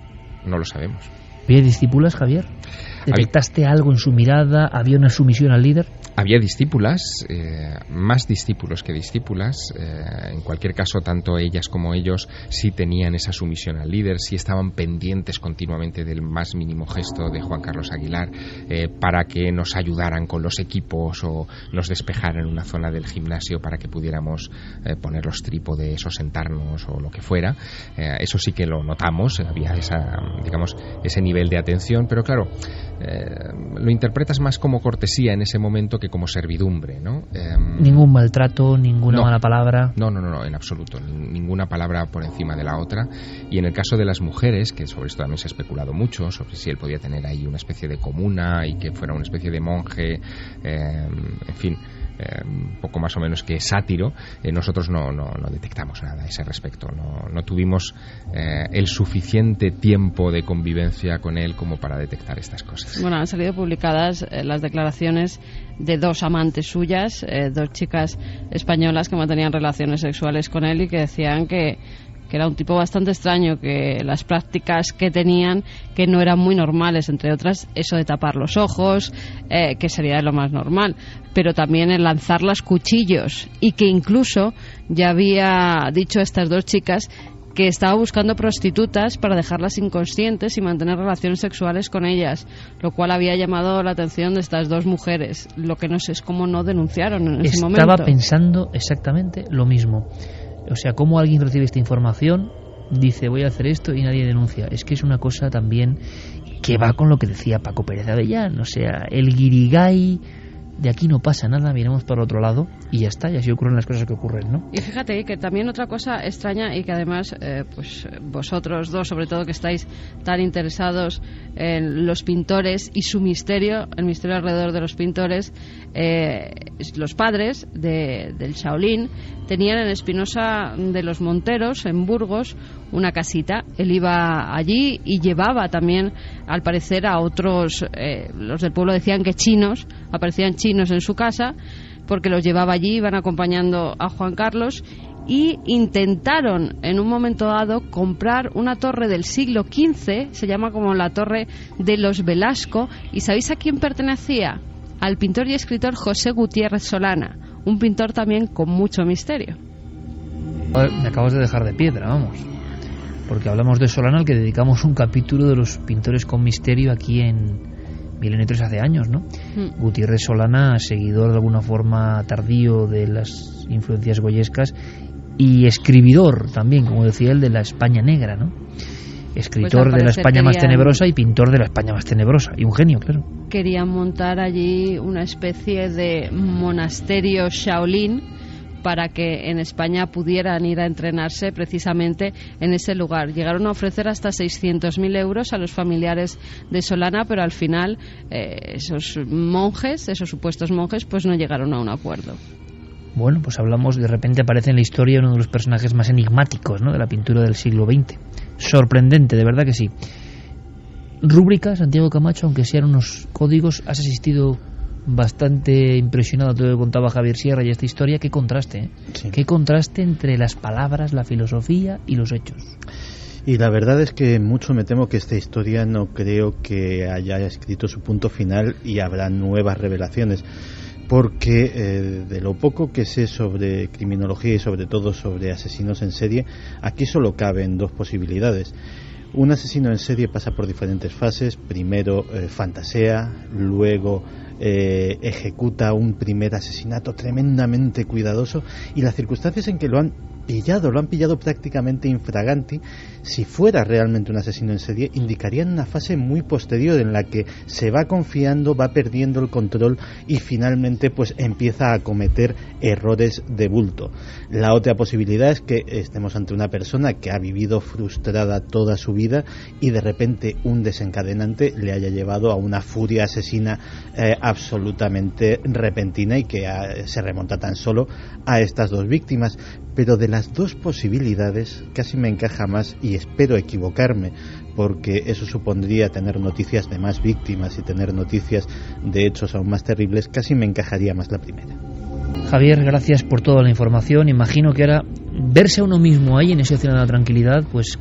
No lo sabemos. ¿Había discípulas, Javier? ¿Detectaste algo en su mirada? ¿Había una sumisión al líder? Había discípulas, más discípulos que discípulas. En cualquier caso, tanto ellas como ellos sí tenían esa sumisión al líder, sí estaban pendientes continuamente del más mínimo gesto de Juan Carlos Aguilar para que nos ayudaran con los equipos o nos despejaran una zona del gimnasio para que pudiéramos poner los trípodes o sentarnos o lo que fuera. Eso sí que lo notamos, había ese nivel de atención, pero claro, lo interpretas más como cortesía en ese momento que como servidumbre, ¿no? Ningún maltrato, ninguna mala palabra. No, en absoluto, ninguna palabra por encima de la otra. Y en el caso de las mujeres, que sobre esto también se ha especulado mucho, sobre si él podía tener ahí una especie de comuna y que fuera una especie de monje, en fin, poco más o menos que sátiro, nosotros no detectamos nada a ese respecto. No tuvimos el suficiente tiempo de convivencia con él como para detectar estas cosas. Bueno, han salido publicadas las declaraciones de dos amantes suyas, dos chicas españolas que mantenían relaciones sexuales con él y que decían que era un tipo bastante extraño, que las prácticas que tenían que no eran muy normales, entre otras eso de tapar los ojos, que sería lo más normal, pero también el lanzar los cuchillos, y que incluso ya había dicho a estas dos chicas que estaba buscando prostitutas para dejarlas inconscientes y mantener relaciones sexuales con ellas, lo cual había llamado la atención de estas dos mujeres. Lo que no sé es cómo no denunciaron en ese momento. Estaba pensando exactamente lo mismo. O sea, cómo alguien recibe esta información, dice voy a hacer esto y nadie denuncia. Es que es una cosa también que va con lo que decía Paco Pérez Avellán. O sea, el guirigay, de aquí no pasa nada, miremos para otro lado y ya está, y así ocurren las cosas que ocurren, ¿no? Y fíjate que también otra cosa extraña, y que además pues vosotros dos, sobre todo, que estáis tan interesados en los pintores y su misterio, el misterio alrededor de los pintores, los padres del Shaolin tenían en Espinosa de los Monteros, en Burgos, una casita. Él iba allí y llevaba también, al parecer, a otros, los del pueblo decían que chinos, aparecían chinos en su casa, porque los llevaba allí, iban acompañando a Juan Carlos, y intentaron en un momento dado comprar una torre del siglo XV, se llama como la Torre de los Velasco, y ¿sabéis a quién pertenecía? Al pintor y escritor José Gutiérrez Solana, un pintor también con mucho misterio. Me acabas de dejar de piedra, vamos, porque hablamos de Solana, al que dedicamos un capítulo de los pintores con misterio aquí en Milenio 3 hace años, ¿no? Gutiérrez Solana, seguidor de alguna forma tardío de las influencias goyescas y escribidor también, como decía él, de la España negra, ¿no? Escritor pues de la España más tenebrosa y pintor de la España más tenebrosa, y un genio, claro. Querían montar allí una especie de monasterio Shaolin para que en España pudieran ir a entrenarse precisamente en ese lugar. Llegaron a ofrecer hasta 600.000 euros a los familiares de Solana, pero al final esos monjes, esos supuestos monjes, pues no llegaron a un acuerdo. Bueno, pues hablamos, de repente aparece en la historia uno de los personajes más enigmáticos, ¿no?, de la pintura del siglo XX. Sorprendente, de verdad que sí. Rúbrica, Santiago Camacho, aunque sean unos códigos, has asistido bastante impresionado todo lo que contaba Javier Sierra y esta historia. Qué contraste, ¿eh? Sí. Qué contraste entre las palabras, la filosofía y los hechos. Y la verdad es que mucho me temo que esta historia no creo que haya escrito su punto final y habrá nuevas revelaciones, porque de lo poco que sé sobre criminología y sobre todo sobre asesinos en serie, aquí solo caben dos posibilidades. Un asesino en serie pasa por diferentes fases. Primero fantasea, luego ejecuta un primer asesinato tremendamente cuidadoso, y las circunstancias en que lo han pillado prácticamente infraganti, si fuera realmente un asesino en serie, indicarían una fase muy posterior en la que se va confiando, va perdiendo el control y finalmente pues empieza a cometer errores de bulto. La otra posibilidad es que estemos ante una persona que ha vivido frustrada toda su vida y de repente un desencadenante le haya llevado a una furia asesina absolutamente repentina y que se remonta tan solo a estas dos víctimas. Pero de las dos posibilidades casi me encaja más, y espero equivocarme, porque eso supondría tener noticias de más víctimas y tener noticias de hechos aún más terribles, casi me encajaría más la primera. Javier, gracias por toda la información. Imagino que ahora verse a uno mismo ahí en ese océano de la tranquilidad, pues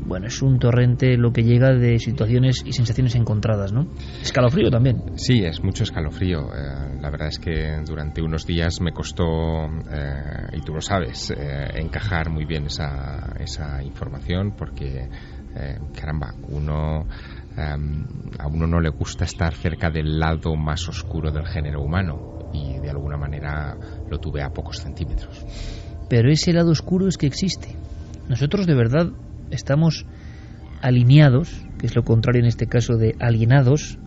bueno, es un torrente lo que llega de situaciones y sensaciones encontradas, ¿no? Escalofrío también. Sí, es mucho escalofrío. La verdad es que durante unos días me costó, y tú lo sabes, encajar muy bien esa información, porque, caramba, a uno no le gusta estar cerca del lado más oscuro del género humano, y de alguna manera lo tuve a pocos centímetros. Pero ese lado oscuro es que existe. Nosotros de verdad estamos alineados, que es lo contrario en este caso de alienados,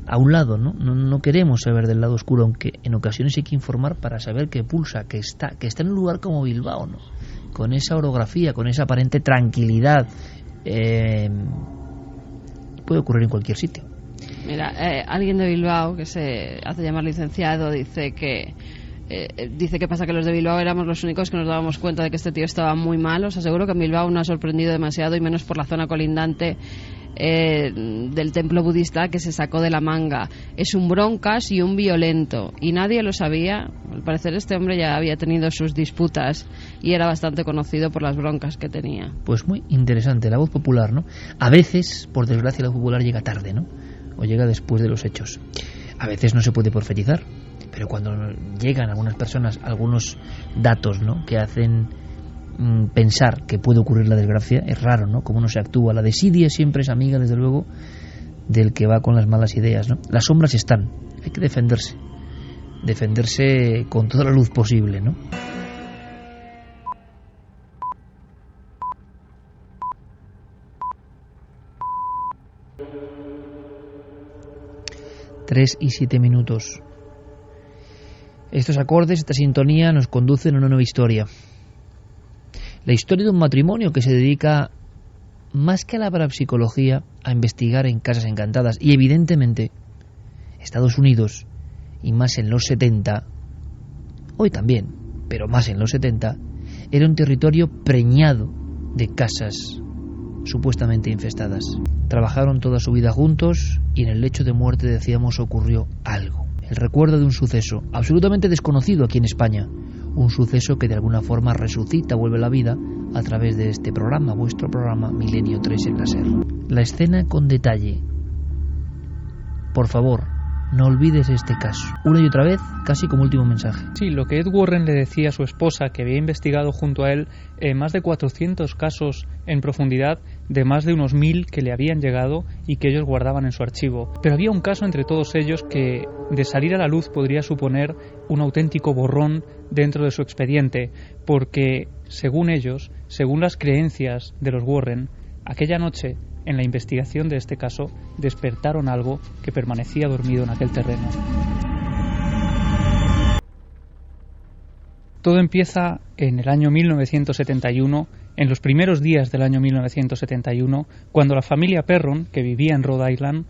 a un lado, ¿no? No queremos saber del lado oscuro, aunque en ocasiones hay que informar para saber que pulsa, que está en un lugar como Bilbao, ¿no? Con esa orografía, con esa aparente tranquilidad, puede ocurrir en cualquier sitio. Mira, alguien de Bilbao que se hace llamar licenciado dice que pasa que los de Bilbao éramos los únicos que nos dábamos cuenta de que este tío estaba muy mal. Os aseguro que en Bilbao no ha sorprendido demasiado, y menos por la zona colindante del templo budista que se sacó de la manga. Es un broncas y un violento, y nadie lo sabía. Al parecer este hombre ya había tenido sus disputas y era bastante conocido por las broncas que tenía. Pues muy interesante, la voz popular, ¿no? A veces, por desgracia, la voz popular llega tarde, ¿no? O llega después de los hechos. A veces no se puede profetizar, pero cuando llegan algunas personas algunos datos, ¿no?, que hacen pensar que puede ocurrir la desgracia, es raro, ¿no?, cómo no se actúa. La desidia siempre es amiga, desde luego, del que va con las malas ideas, ¿no? Las sombras están, hay que defenderse con toda la luz posible, ¿no? Tres y 7 minutos. Estos acordes, esta sintonía nos conducen a una nueva historia. La historia de un matrimonio que se dedica, más que a la parapsicología, a investigar en casas encantadas. Y evidentemente, Estados Unidos, y más en los 70, hoy también, pero más en los 70, era un territorio preñado de casas supuestamente infestadas. Trabajaron toda su vida juntos y en el lecho de muerte, decíamos, ocurrió algo. El recuerdo de un suceso absolutamente desconocido aquí en España. Un suceso que de alguna forma resucita, vuelve a la vida a través de este programa, vuestro programa Milenio 3 en la SER. La escena con detalle. Por favor, no olvides este caso. Una y otra vez, casi como último mensaje. Sí, lo que Ed Warren le decía a su esposa, que había investigado junto a él más de 400 casos en profundidad, de más de unos 1000 que le habían llegado y que ellos guardaban en su archivo. Pero había un caso entre todos ellos que, de salir a la luz, podría suponer un auténtico borrón dentro de su expediente, porque, según ellos, según las creencias de los Warren, aquella noche, en la investigación de este caso, despertaron algo que permanecía dormido en aquel terreno. Todo empieza en el año 1971, en los primeros días del año 1971, cuando la familia Perron, que vivía en Rhode Island,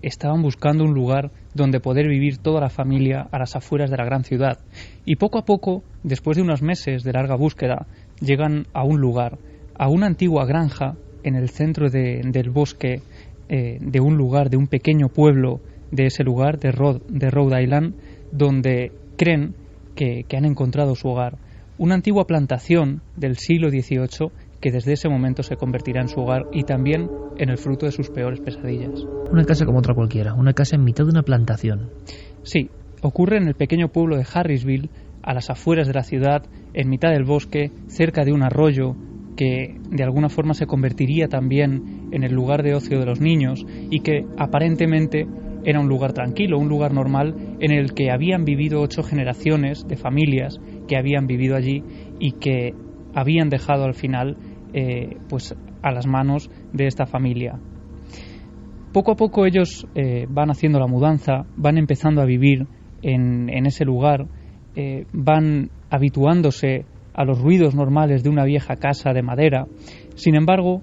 estaban buscando un lugar donde poder vivir toda la familia a las afueras de la gran ciudad. Y poco a poco, después de unos meses de larga búsqueda, llegan a un lugar, a una antigua granja en el centro del bosque, de un lugar, de un pequeño pueblo de ese lugar, de Rhode Island, donde creen que han encontrado su hogar. Una antigua plantación del siglo XVIII que desde ese momento se convertirá en su hogar y también en el fruto de sus peores pesadillas. Una casa como otra cualquiera, una casa en mitad de una plantación. Sí, ocurre en el pequeño pueblo de Harrisville, a las afueras de la ciudad, en mitad del bosque, cerca de un arroyo que de alguna forma se convertiría también en el lugar de ocio de los niños y que aparentemente era un lugar tranquilo, un lugar normal en el que habían vivido 8 generaciones de familias que habían vivido allí y que habían dejado al final pues a las manos de esta familia. Poco a poco ellos van haciendo la mudanza, van empezando a vivir en ese lugar, van habituándose a los ruidos normales de una vieja casa de madera. Sin embargo,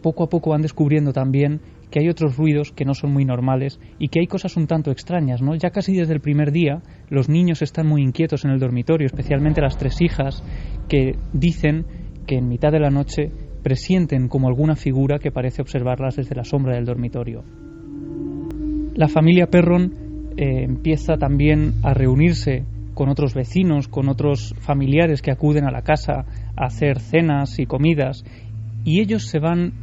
poco a poco van descubriendo también que hay otros ruidos que no son muy normales y que hay cosas un tanto extrañas, ¿no? Ya casi desde el primer día los niños están muy inquietos en el dormitorio, especialmente las 3 hijas, que dicen que en mitad de la noche presienten como alguna figura que parece observarlas desde la sombra del dormitorio. La familia Perron empieza también a reunirse con otros vecinos, con otros familiares que acuden a la casa a hacer cenas y comidas, y ellos se van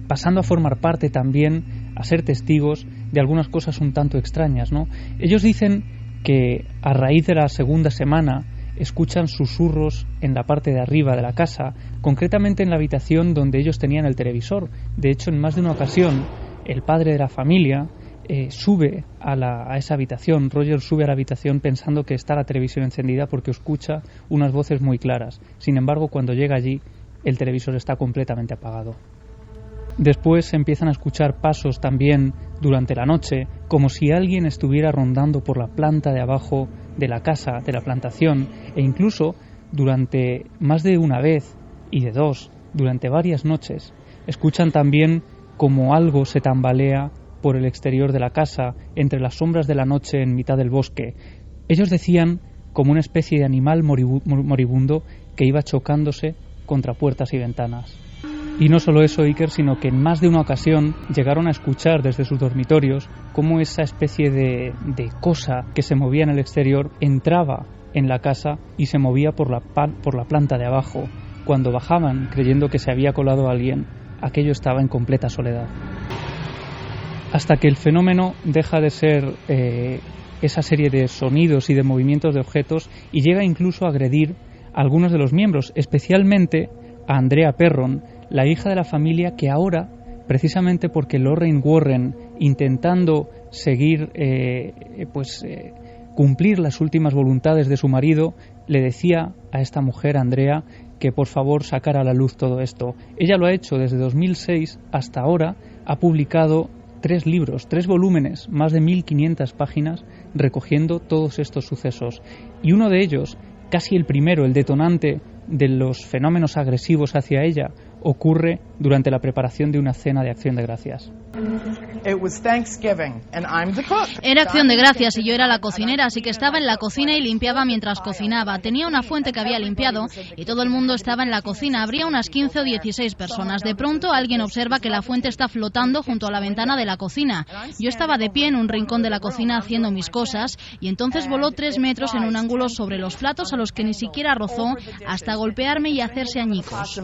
pasando a formar parte también, a ser testigos de algunas cosas un tanto extrañas, ¿no? Ellos dicen que a raíz de la segunda semana escuchan susurros en la parte de arriba de la casa, concretamente en la habitación donde ellos tenían el televisor. De hecho, en más de una ocasión, el padre de la familia sube a esa habitación. Roger sube a la habitación pensando que está la televisión encendida porque escucha unas voces muy claras. Sin embargo, cuando llega allí, el televisor está completamente apagado. Después empiezan a escuchar pasos también durante la noche, como si alguien estuviera rondando por la planta de abajo de la casa, de la plantación, e incluso durante más de una vez y de 2, durante varias noches, escuchan también como algo se tambalea por el exterior de la casa, entre las sombras de la noche en mitad del bosque. Ellos decían como una especie de animal moribundo que iba chocándose contra puertas y ventanas. Y no solo eso, Iker, sino que en más de una ocasión llegaron a escuchar desde sus dormitorios cómo esa especie de cosa que se movía en el exterior entraba en la casa y se movía por la planta de abajo. Cuando bajaban, creyendo que se había colado alguien, aquello estaba en completa soledad. Hasta que el fenómeno deja de ser esa serie de sonidos y de movimientos de objetos y llega incluso a agredir a algunos de los miembros, especialmente a Andrea Perron, la hija de la familia, que ahora, precisamente porque Lorraine Warren, intentando seguir, cumplir las últimas voluntades de su marido, le decía a esta mujer, Andrea, que por favor sacara a la luz todo esto. Ella lo ha hecho desde 2006 hasta ahora, ha publicado 3 libros, 3 volúmenes, más de 1500 páginas, recogiendo todos estos sucesos. Y uno de ellos, casi el primero, el detonante de los fenómenos agresivos hacia ella, ocurre durante la preparación de una cena de Acción de Gracias. Era Acción de Gracias y yo era la cocinera, así que estaba en la cocina y limpiaba mientras cocinaba. Tenía una fuente que había limpiado y todo el mundo estaba en la cocina. Habría unas 15 o 16 personas. De pronto alguien observa que la fuente está flotando junto a la ventana de la cocina. Yo estaba de pie en un rincón de la cocina haciendo mis cosas y entonces voló 3 metros en un ángulo sobre los platos a los que ni siquiera rozó hasta golpearme y hacerse añicos.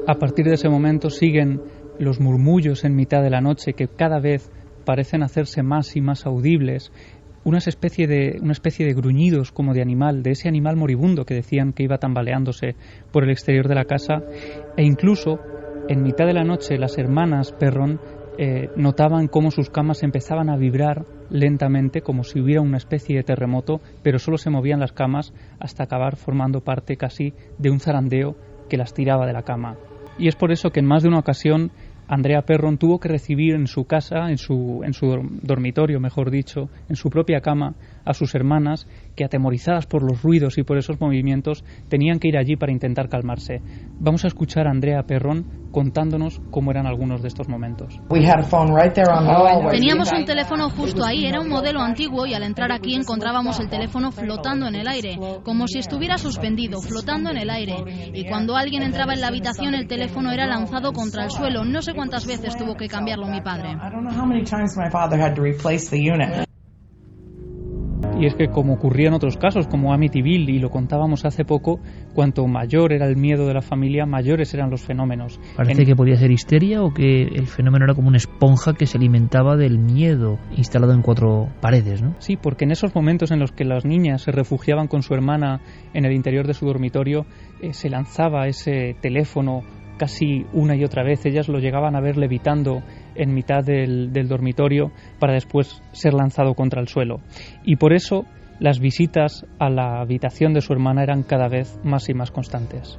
A partir de ese momento siguen los murmullos en mitad de la noche que cada vez parecen hacerse más y más audibles, una especie de gruñidos como de animal, de ese animal moribundo que decían que iba tambaleándose por el exterior de la casa, e incluso en mitad de la noche las hermanas Perron notaban cómo sus camas empezaban a vibrar lentamente, como si hubiera una especie de terremoto, pero solo se movían las camas hasta acabar formando parte casi de un zarandeo que las tiraba de la cama. Y es por eso que en más de una ocasión Andrea Perron tuvo que recibir en su casa, en su dormitorio, mejor dicho, en su propia cama, a sus hermanas, que atemorizadas por los ruidos y por esos movimientos tenían que ir allí para intentar calmarse. Vamos a escuchar a Andrea Perron contándonos cómo eran algunos de estos momentos. Teníamos un teléfono justo ahí, era un modelo antiguo y al entrar aquí encontrábamos el teléfono flotando en el aire, como si estuviera suspendido, flotando en el aire. Y cuando alguien entraba en la habitación el teléfono era lanzado contra el suelo. No sé cuántas veces tuvo que cambiarlo mi padre. Y es que, como ocurría en otros casos, como Amityville, y lo contábamos hace poco, cuanto mayor era el miedo de la familia, mayores eran los fenómenos. Parece que podía ser histeria o que el fenómeno era como una esponja que se alimentaba del miedo instalado en 4 paredes, ¿no? Sí, porque en esos momentos en los que las niñas se refugiaban con su hermana en el interior de su dormitorio, se lanzaba ese teléfono casi una y otra vez. Ellas lo llegaban a ver levitando en mitad del dormitorio para después ser lanzado contra el suelo. Y por eso las visitas a la habitación de su hermana eran cada vez más y más constantes.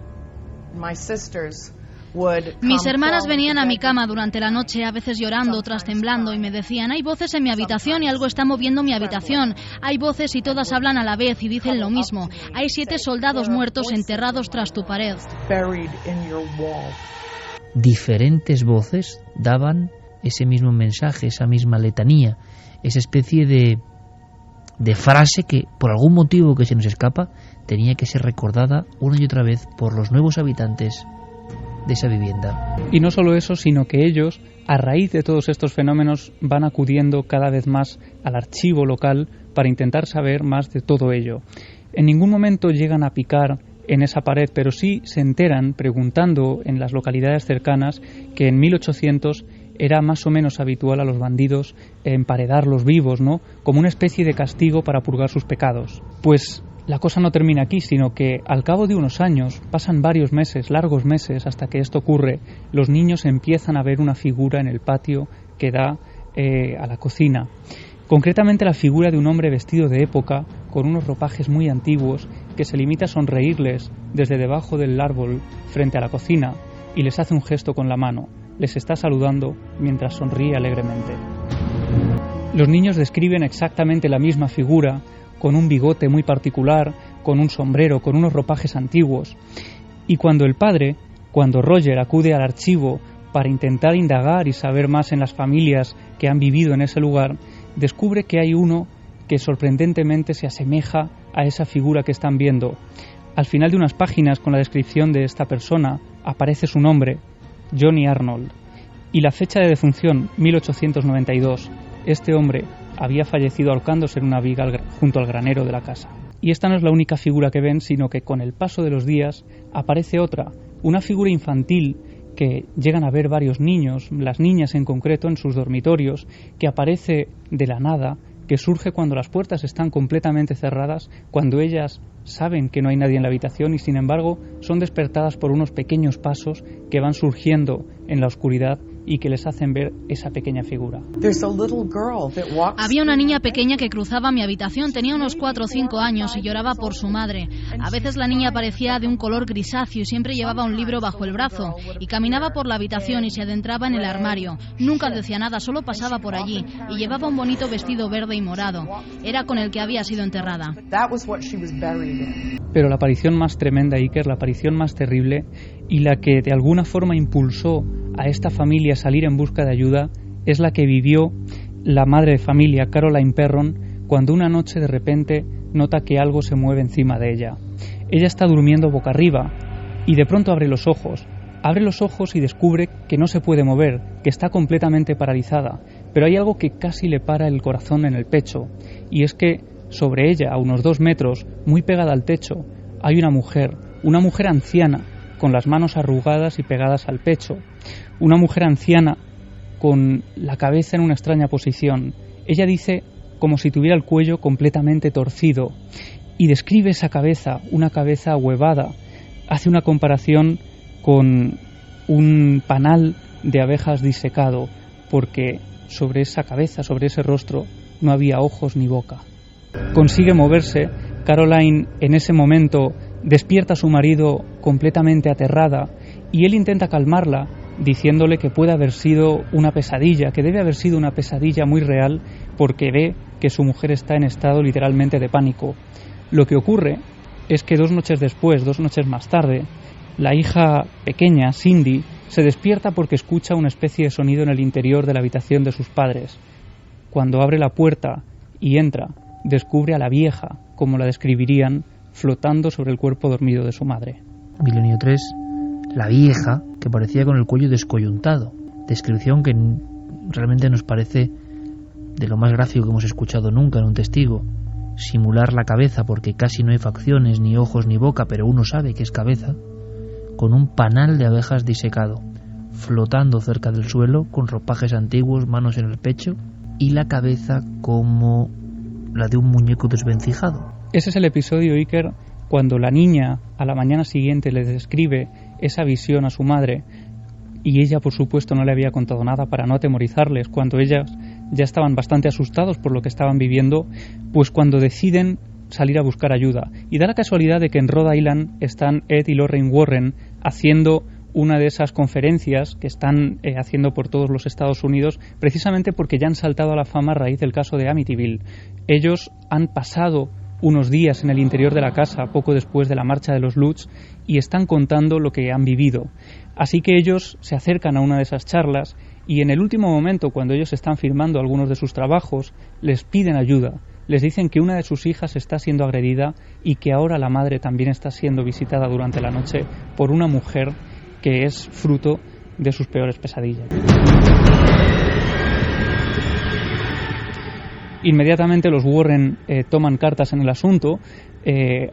Mis hermanas venían a mi cama durante la noche, a veces llorando, otras temblando, y me decían: hay voces en mi habitación y algo está moviendo mi habitación. Hay voces y todas hablan a la vez y dicen lo mismo. Hay 7 soldados muertos enterrados tras tu pared. Diferentes voces daban ese mismo mensaje, esa misma letanía, esa especie de frase que, por algún motivo que se nos escapa, tenía que ser recordada una y otra vez por los nuevos habitantes de esa vivienda. Y no solo eso, sino que ellos, a raíz de todos estos fenómenos, van acudiendo cada vez más al archivo local para intentar saber más de todo ello. En ningún momento llegan a picar en esa pared, pero sí se enteran, preguntando en las localidades cercanas, que en 1800 era más o menos habitual a los bandidos emparedarlos vivos, ¿no?, como una especie de castigo para purgar sus pecados. Pues la cosa no termina aquí, sino que al cabo de unos años, pasan varios meses, largos meses, hasta que esto ocurre, los niños empiezan a ver una figura en el patio que da a la cocina. Concretamente la figura de un hombre vestido de época, con unos ropajes muy antiguos, que se limita a sonreírles desde debajo del árbol frente a la cocina y les hace un gesto con la mano. Les está saludando mientras sonríe alegremente. Los niños describen exactamente la misma figura, con un bigote muy particular, con un sombrero, con unos ropajes antiguos. Y cuando el padre, cuando Roger acude al archivo para intentar indagar y saber más en las familias que han vivido en ese lugar, descubre que hay uno que sorprendentemente se asemeja a esa figura que están viendo. Al final de unas páginas, con la descripción de esta persona, aparece su nombre, Johnny Arnold, y la fecha de defunción, 1892. Este hombre había fallecido ahorcándose en una viga junto al granero de la casa. Y esta no es la única figura que ven, sino que con el paso de los días aparece otra, una figura infantil que llegan a ver varios niños, las niñas en concreto, en sus dormitorios, que aparece de la nada, que surge cuando las puertas están completamente cerradas, cuando ellas saben que no hay nadie en la habitación y sin embargo son despertadas por unos pequeños pasos que van surgiendo en la oscuridad y que les hacen ver esa pequeña figura. Había una niña pequeña que cruzaba mi habitación, tenía unos 4 o 5 años y lloraba por su madre. A veces la niña parecía de un color grisáceo y siempre llevaba un libro bajo el brazo y caminaba por la habitación y se adentraba en el armario. Nunca decía nada, solo pasaba por allí y llevaba un bonito vestido verde y morado. Era con el que había sido enterrada. Pero la aparición más tremenda, Iker, la aparición más terrible y la que de alguna forma impulsó a esta familia a salir en busca de ayuda es la que vivió la madre de familia, Caroline Perron, cuando una noche de repente nota que algo se mueve encima de ella. Ella está durmiendo boca arriba y de pronto abre los ojos y descubre que no se puede mover, que está completamente paralizada, pero hay algo que casi le para el corazón en el pecho, y es que sobre ella, a unos 2 metros, muy pegada al techo, hay una mujer anciana, con las manos arrugadas y pegadas al pecho, una mujer anciana con la cabeza en una extraña posición. Ella dice como si tuviera el cuello completamente torcido y describe esa cabeza, una cabeza ahuevada. Hace una comparación con un panal de abejas disecado, porque sobre esa cabeza, sobre ese rostro, no había ojos ni boca. Consigue moverse. Caroline en ese momento despierta a su marido completamente aterrada y él intenta calmarla diciéndole que puede haber sido una pesadilla, que debe haber sido una pesadilla muy real porque ve que su mujer está en estado literalmente de pánico. Lo que ocurre es que 2 noches después, 2 noches más tarde, la hija pequeña, Cindy, se despierta porque escucha una especie de sonido en el interior de la habitación de sus padres. Cuando abre la puerta y entra, descubre a la vieja, como la describirían, flotando sobre el cuerpo dormido de su madre. Milenio 3, la vieja, que parecía con el cuello descoyuntado. Descripción que realmente nos parece de lo más gráfico que hemos escuchado nunca en un testigo. Simular la cabeza porque casi no hay facciones, ni ojos ni boca, pero uno sabe que es cabeza, con un panal de abejas disecado, flotando cerca del suelo, con ropajes antiguos, manos en el pecho, y la cabeza como la de un muñeco desvencijado. Ese es el episodio, Iker, cuando la niña a la mañana siguiente le describe esa visión a su madre y ella, por supuesto, no le había contado nada para no atemorizarles, cuando ellas ya estaban bastante asustados por lo que estaban viviendo, pues cuando deciden salir a buscar ayuda. Y da la casualidad de que en Rhode Island están Ed y Lorraine Warren haciendo una de esas conferencias que están haciendo por todos los Estados Unidos, precisamente porque ya han saltado a la fama a raíz del caso de Amityville. Ellos han pasado unos días en el interior de la casa poco después de la marcha de los Lutz y están contando lo que han vivido. Así que ellos se acercan a una de esas charlas y en el último momento, cuando ellos están firmando algunos de sus trabajos, les piden ayuda. Les dicen que una de sus hijas está siendo agredida y que ahora la madre también está siendo visitada durante la noche por una mujer que es fruto de sus peores pesadillas. Inmediatamente los Warren toman cartas en el asunto.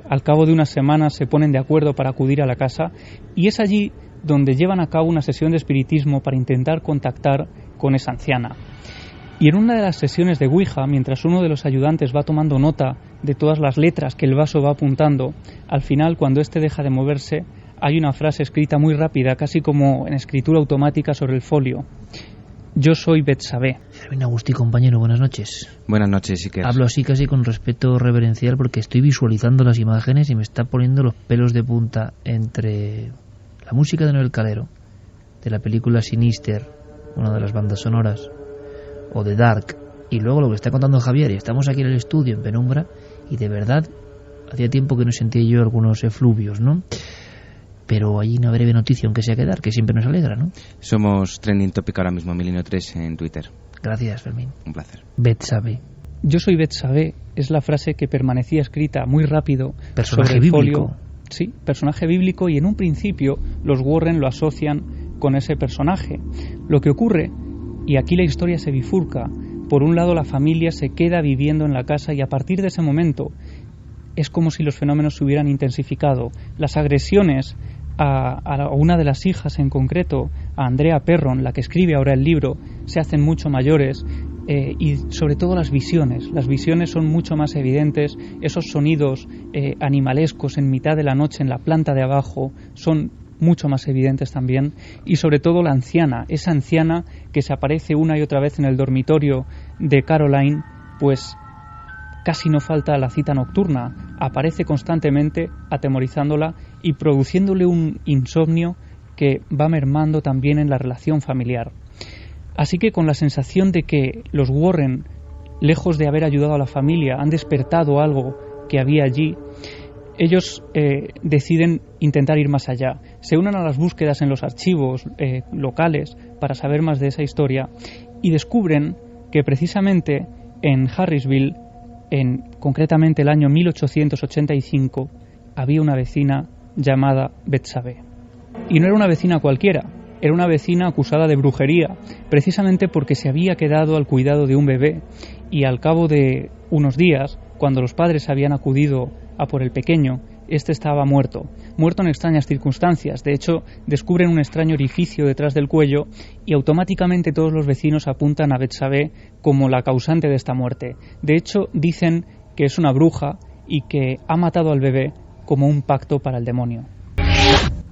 Al cabo de unas semanas se ponen de acuerdo para acudir a la casa y es allí donde llevan a cabo una sesión de espiritismo para intentar contactar con esa anciana. Y en una de las sesiones de Ouija, mientras uno de los ayudantes va tomando nota de todas las letras que el vaso va apuntando, al final, cuando éste deja de moverse, hay una frase escrita muy rápida, casi como en escritura automática sobre el folio. Yo soy Betsabé. Bien, Agustí, compañero, buenas noches. Buenas noches, Iker. Hablo así casi con respeto reverencial porque estoy visualizando las imágenes y me está poniendo los pelos de punta entre la música de Noel Calero, de la película Sinister, una de las bandas sonoras, o de Dark, y luego lo que está contando Javier, y estamos aquí en el estudio en penumbra y de verdad hacía tiempo que no sentía yo algunos efluvios, ¿no? pero hay una breve noticia, aunque sea que dar, que siempre nos alegra, ¿no? Somos trending topic ahora mismo, Milenio 3 en Twitter. Gracias, Fermín. Un placer. Betsabé. Yo soy Betsabé es la frase que permanecía escrita muy rápido personaje sobre el bíblico. folio. Sí, personaje bíblico, y en un principio los Warren lo asocian con ese personaje. Lo que ocurre, y aquí la historia se bifurca, por un lado la familia se queda viviendo en la casa y a partir de ese momento es como si los fenómenos se hubieran intensificado. Las agresiones a una de las hijas en concreto, a Andrea Perron, la que escribe ahora el libro, se hacen mucho mayores. Y sobre todo las visiones son mucho más evidentes. Esos sonidos animalescos en mitad de la noche en la planta de abajo son mucho más evidentes también, y sobre todo la anciana, esa anciana que se aparece una y otra vez en el dormitorio de Caroline, pues casi no falta la cita nocturna, aparece constantemente atemorizándola y produciéndole un insomnio que va mermando también en la relación familiar. Así que con la sensación de que los Warren, lejos de haber ayudado a la familia, han despertado algo que había allí, ellos deciden intentar ir más allá. Se unen a las búsquedas en los archivos locales para saber más de esa historia y descubren que precisamente en Harrisville, concretamente el año 1885, había una vecina llamada Betsabé. Y no era una vecina cualquiera. Era una vecina acusada de brujería, precisamente porque se había quedado al cuidado de un bebé y al cabo de unos días, cuando los padres habían acudido a por el pequeño, este estaba muerto en extrañas circunstancias. De hecho, descubren un extraño orificio detrás del cuello y automáticamente todos los vecinos apuntan a Betsabé como la causante de esta muerte. De hecho, dicen que es una bruja y que ha matado al bebé como un pacto para el demonio.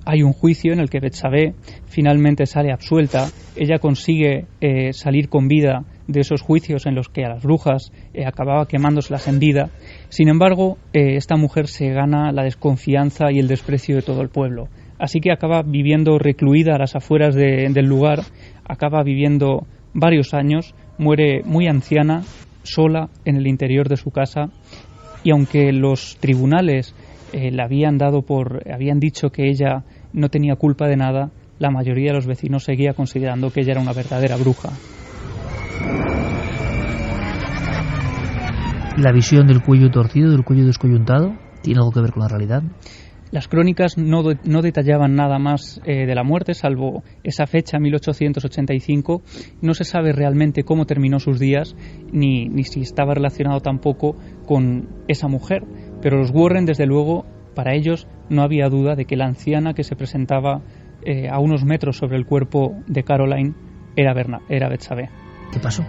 Hay un juicio en el que Betsabé finalmente sale absuelta. Ella consigue salir con vida de esos juicios en los que a las brujas acababa quemándoselas en vida. Sin embargo, esta mujer se gana la desconfianza y el desprecio de todo el pueblo. Así que acaba viviendo recluida a las afueras del lugar, acaba viviendo varios años, muere muy anciana, sola en el interior de su casa, y aunque los tribunales habían dicho que ella no tenía culpa de nada, la mayoría de los vecinos seguía considerando que ella era una verdadera bruja. ¿La visión del cuello torcido, del cuello descoyuntado, tiene algo que ver con la realidad? Las crónicas no detallaban nada más de la muerte, salvo esa fecha, 1885. No se sabe realmente cómo terminó sus días, ni si estaba relacionado tampoco con esa mujer. Pero los Warren, desde luego, para ellos no había duda de que la anciana que se presentaba a unos metros sobre el cuerpo de Caroline era Betsabé. ¿Qué pasó?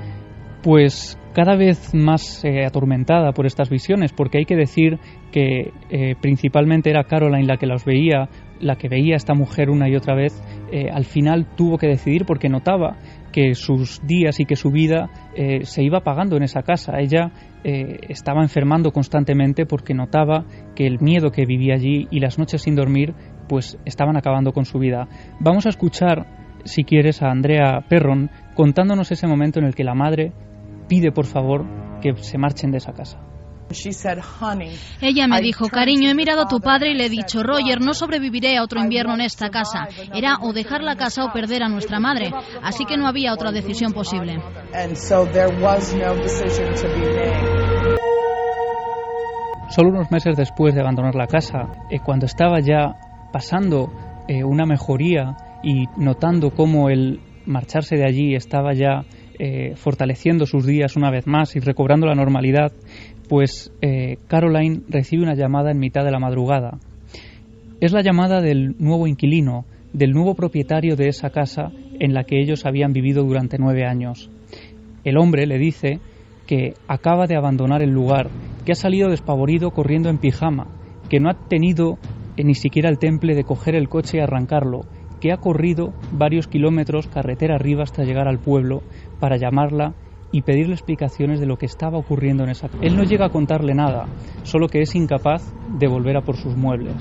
Pues cada vez más atormentada por estas visiones, porque hay que decir que principalmente era Caroline la que las veía, la que veía a esta mujer una y otra vez. Al final tuvo que decidir porque notaba que sus días y que su vida se iba apagando en esa casa. Ella estaba enfermando constantemente porque notaba que el miedo que vivía allí y las noches sin dormir pues estaban acabando con su vida. Vamos a escuchar, si quieres, a Andrea Perron contándonos ese momento en el que la madre pide por favor que se marchen de esa casa. Ella me dijo: cariño, he mirado a tu padre y le he dicho: Roger, no sobreviviré a otro invierno en esta casa. Era o dejar la casa o perder a nuestra madre, así que no había otra decisión posible. Solo unos meses después de abandonar la casa, cuando estaba ya pasando una mejoría y notando cómo el marcharse de allí estaba ya fortaleciendo sus días una vez más y recobrando la normalidad, pues Caroline recibe una llamada en mitad de la madrugada. Es la llamada del nuevo inquilino, del nuevo propietario de esa casa en la que ellos habían vivido durante 9 años. El hombre le dice que acaba de abandonar el lugar, que ha salido despavorido corriendo en pijama, que no ha tenido ni siquiera el temple de coger el coche y arrancarlo, que ha corrido varios kilómetros carretera arriba hasta llegar al pueblo para llamarla y pedirle explicaciones de lo que estaba ocurriendo en esa casa. Él no llega a contarle nada, solo que es incapaz de volver a por sus muebles.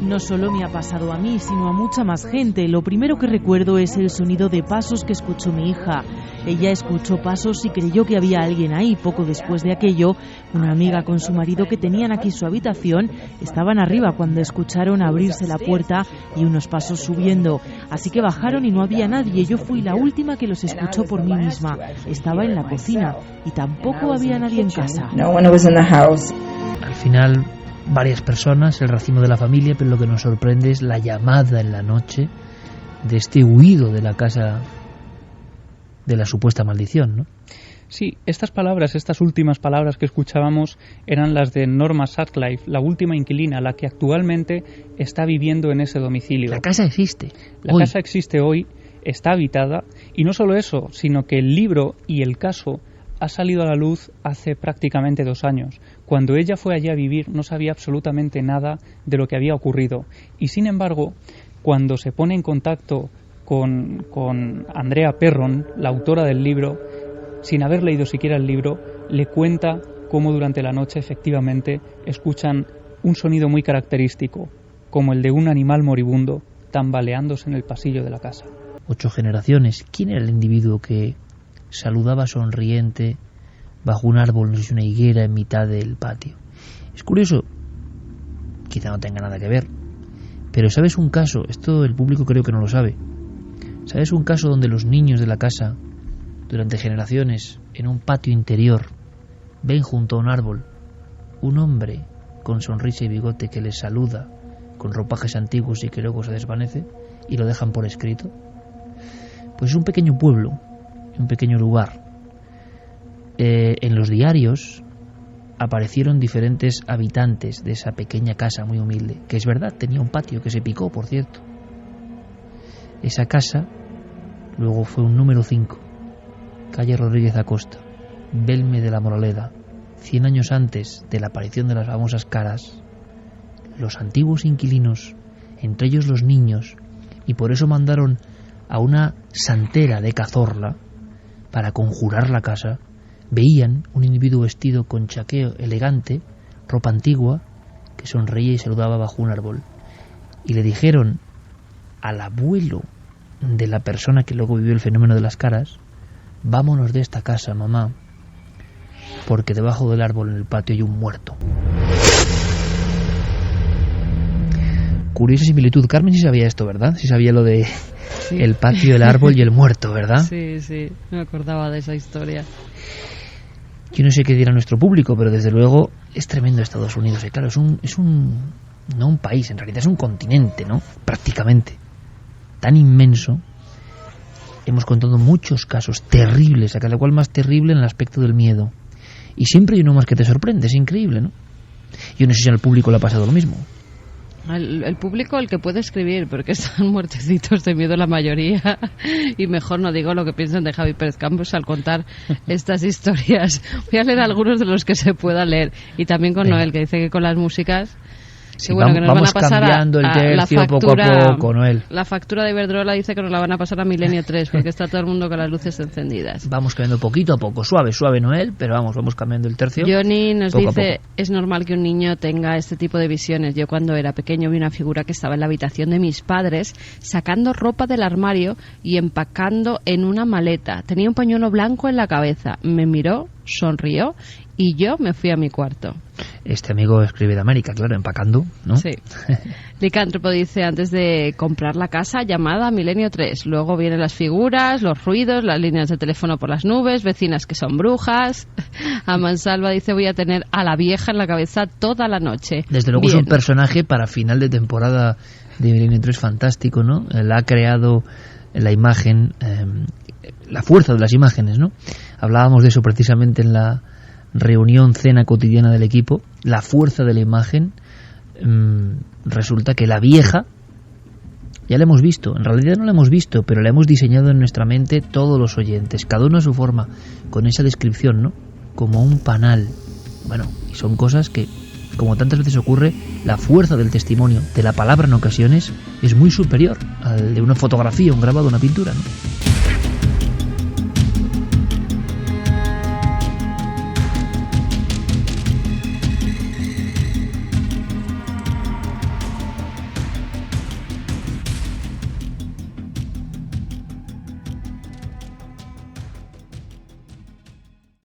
No solo me ha pasado a mí, sino a mucha más gente. Lo primero que recuerdo es el sonido de pasos que escuchó mi hija. Ella escuchó pasos y creyó que había alguien ahí. Poco después de aquello, una amiga con su marido que tenían aquí su habitación estaban arriba cuando escucharon abrirse la puerta y unos pasos subiendo. Así que bajaron y no había nadie. Yo fui la última que los escuchó por mí misma. Estaba en la cocina y tampoco había nadie en casa. Al final, varias personas, el racimo de la familia, pero lo que nos sorprende es la llamada en la noche de este huido de la casa de la supuesta maldición, ¿no? Sí, estas últimas palabras que escuchábamos eran las de Norma Sutcliffe, la última inquilina, la que actualmente está viviendo en ese domicilio. La casa existe. La casa existe hoy, está habitada, y no solo eso, sino que el libro y el caso ha salido a la luz hace prácticamente 2 años. Cuando ella fue allí a vivir no sabía absolutamente nada de lo que había ocurrido. Y sin embargo, cuando se pone en contacto con Andrea Perron, la autora del libro, sin haber leído siquiera el libro, le cuenta cómo durante la noche efectivamente escuchan un sonido muy característico, como el de un animal moribundo tambaleándose en el pasillo de la casa. 8 generaciones. ¿Quién era el individuo que saludaba sonriente bajo un árbol, no sé si una higuera, en mitad del patio? Es curioso, quizá no tenga nada que ver, pero ¿sabes un caso? Esto el público creo que no lo sabe. ¿Sabes un caso donde los niños de la casa, durante generaciones, en un patio interior, ven junto a un árbol un hombre con sonrisa y bigote que les saluda con ropajes antiguos y que luego se desvanece y lo dejan por escrito? Pues es un pequeño pueblo, un pequeño lugar. En los diarios aparecieron diferentes habitantes de esa pequeña casa muy humilde, que es verdad, tenía un patio que se picó, por cierto. Esa casa luego fue un número 5, calle Rodríguez Acosta, Belme de la Moraleda. 100 años antes de la aparición de las famosas caras, los antiguos inquilinos, entre ellos los niños, y por eso mandaron a una santera de Cazorla para conjurar la casa, veían un individuo vestido con chaqueo elegante, ropa antigua, que sonreía y saludaba bajo un árbol. Y le dijeron al abuelo de la persona que luego vivió el fenómeno de las caras: vámonos de esta casa, mamá, porque debajo del árbol en el patio hay un muerto. Curiosa similitud. Carmen sí sabía esto, ¿verdad? Sí sabía lo de el patio, el árbol y el muerto, ¿verdad? Sí, me acordaba de esa historia. Yo no sé qué dirá nuestro público, pero desde luego es tremendo Estados Unidos. Y claro, es no un país, en realidad es un continente, ¿no? Prácticamente. Tan inmenso. Hemos contado muchos casos terribles, a cada cual más terrible en el aspecto del miedo. Y siempre hay uno más que te sorprende, es increíble, ¿no? Yo no sé si al público le ha pasado lo mismo. El público, el que puede escribir, porque están muertecitos de miedo la mayoría, y mejor no digo lo que piensan de Javi Pérez Campos al contar estas historias. Voy a leer algunos de los que se pueda leer, y también con Noel, que dice que con las músicas... Sí, bueno, que nos vamos van a pasar cambiando el tercio poco a poco, Noel. La factura de Iberdrola dice que nos la van a pasar a Milenio 3, porque está todo el mundo con las luces encendidas. Vamos cambiando poquito a poco, suave, Noel, pero vamos cambiando el tercio. Johnny nos dice, es normal que un niño tenga este tipo de visiones. Yo cuando era pequeño vi una figura que estaba en la habitación de mis padres, sacando ropa del armario y empacando en una maleta. Tenía un pañuelo blanco en la cabeza. Me miró, sonrió y yo me fui a mi cuarto. Este amigo escribe de América, claro, empacando, ¿no? Sí. Licántropo dice, antes de comprar la casa, llamada a Milenio 3. Luego vienen las figuras, los ruidos, las líneas de teléfono por las nubes, vecinas que son brujas. A Mansalva dice, voy a tener a la vieja en la cabeza toda la noche. Desde luego es un personaje para final de temporada de Milenio 3 fantástico, ¿no? Él ha creado la imagen, la fuerza de las imágenes, ¿no? Hablábamos de eso precisamente en la reunión, cena cotidiana del equipo. La fuerza de la imagen. Resulta que la vieja ya la hemos visto, en realidad no la hemos visto, pero la hemos diseñado en nuestra mente todos los oyentes, cada uno a su forma, con esa descripción, ¿no? Como un panal. Bueno, y son cosas que, como tantas veces ocurre, la fuerza del testimonio, de la palabra en ocasiones, es muy superior al de una fotografía, un grabado, una pintura, ¿no?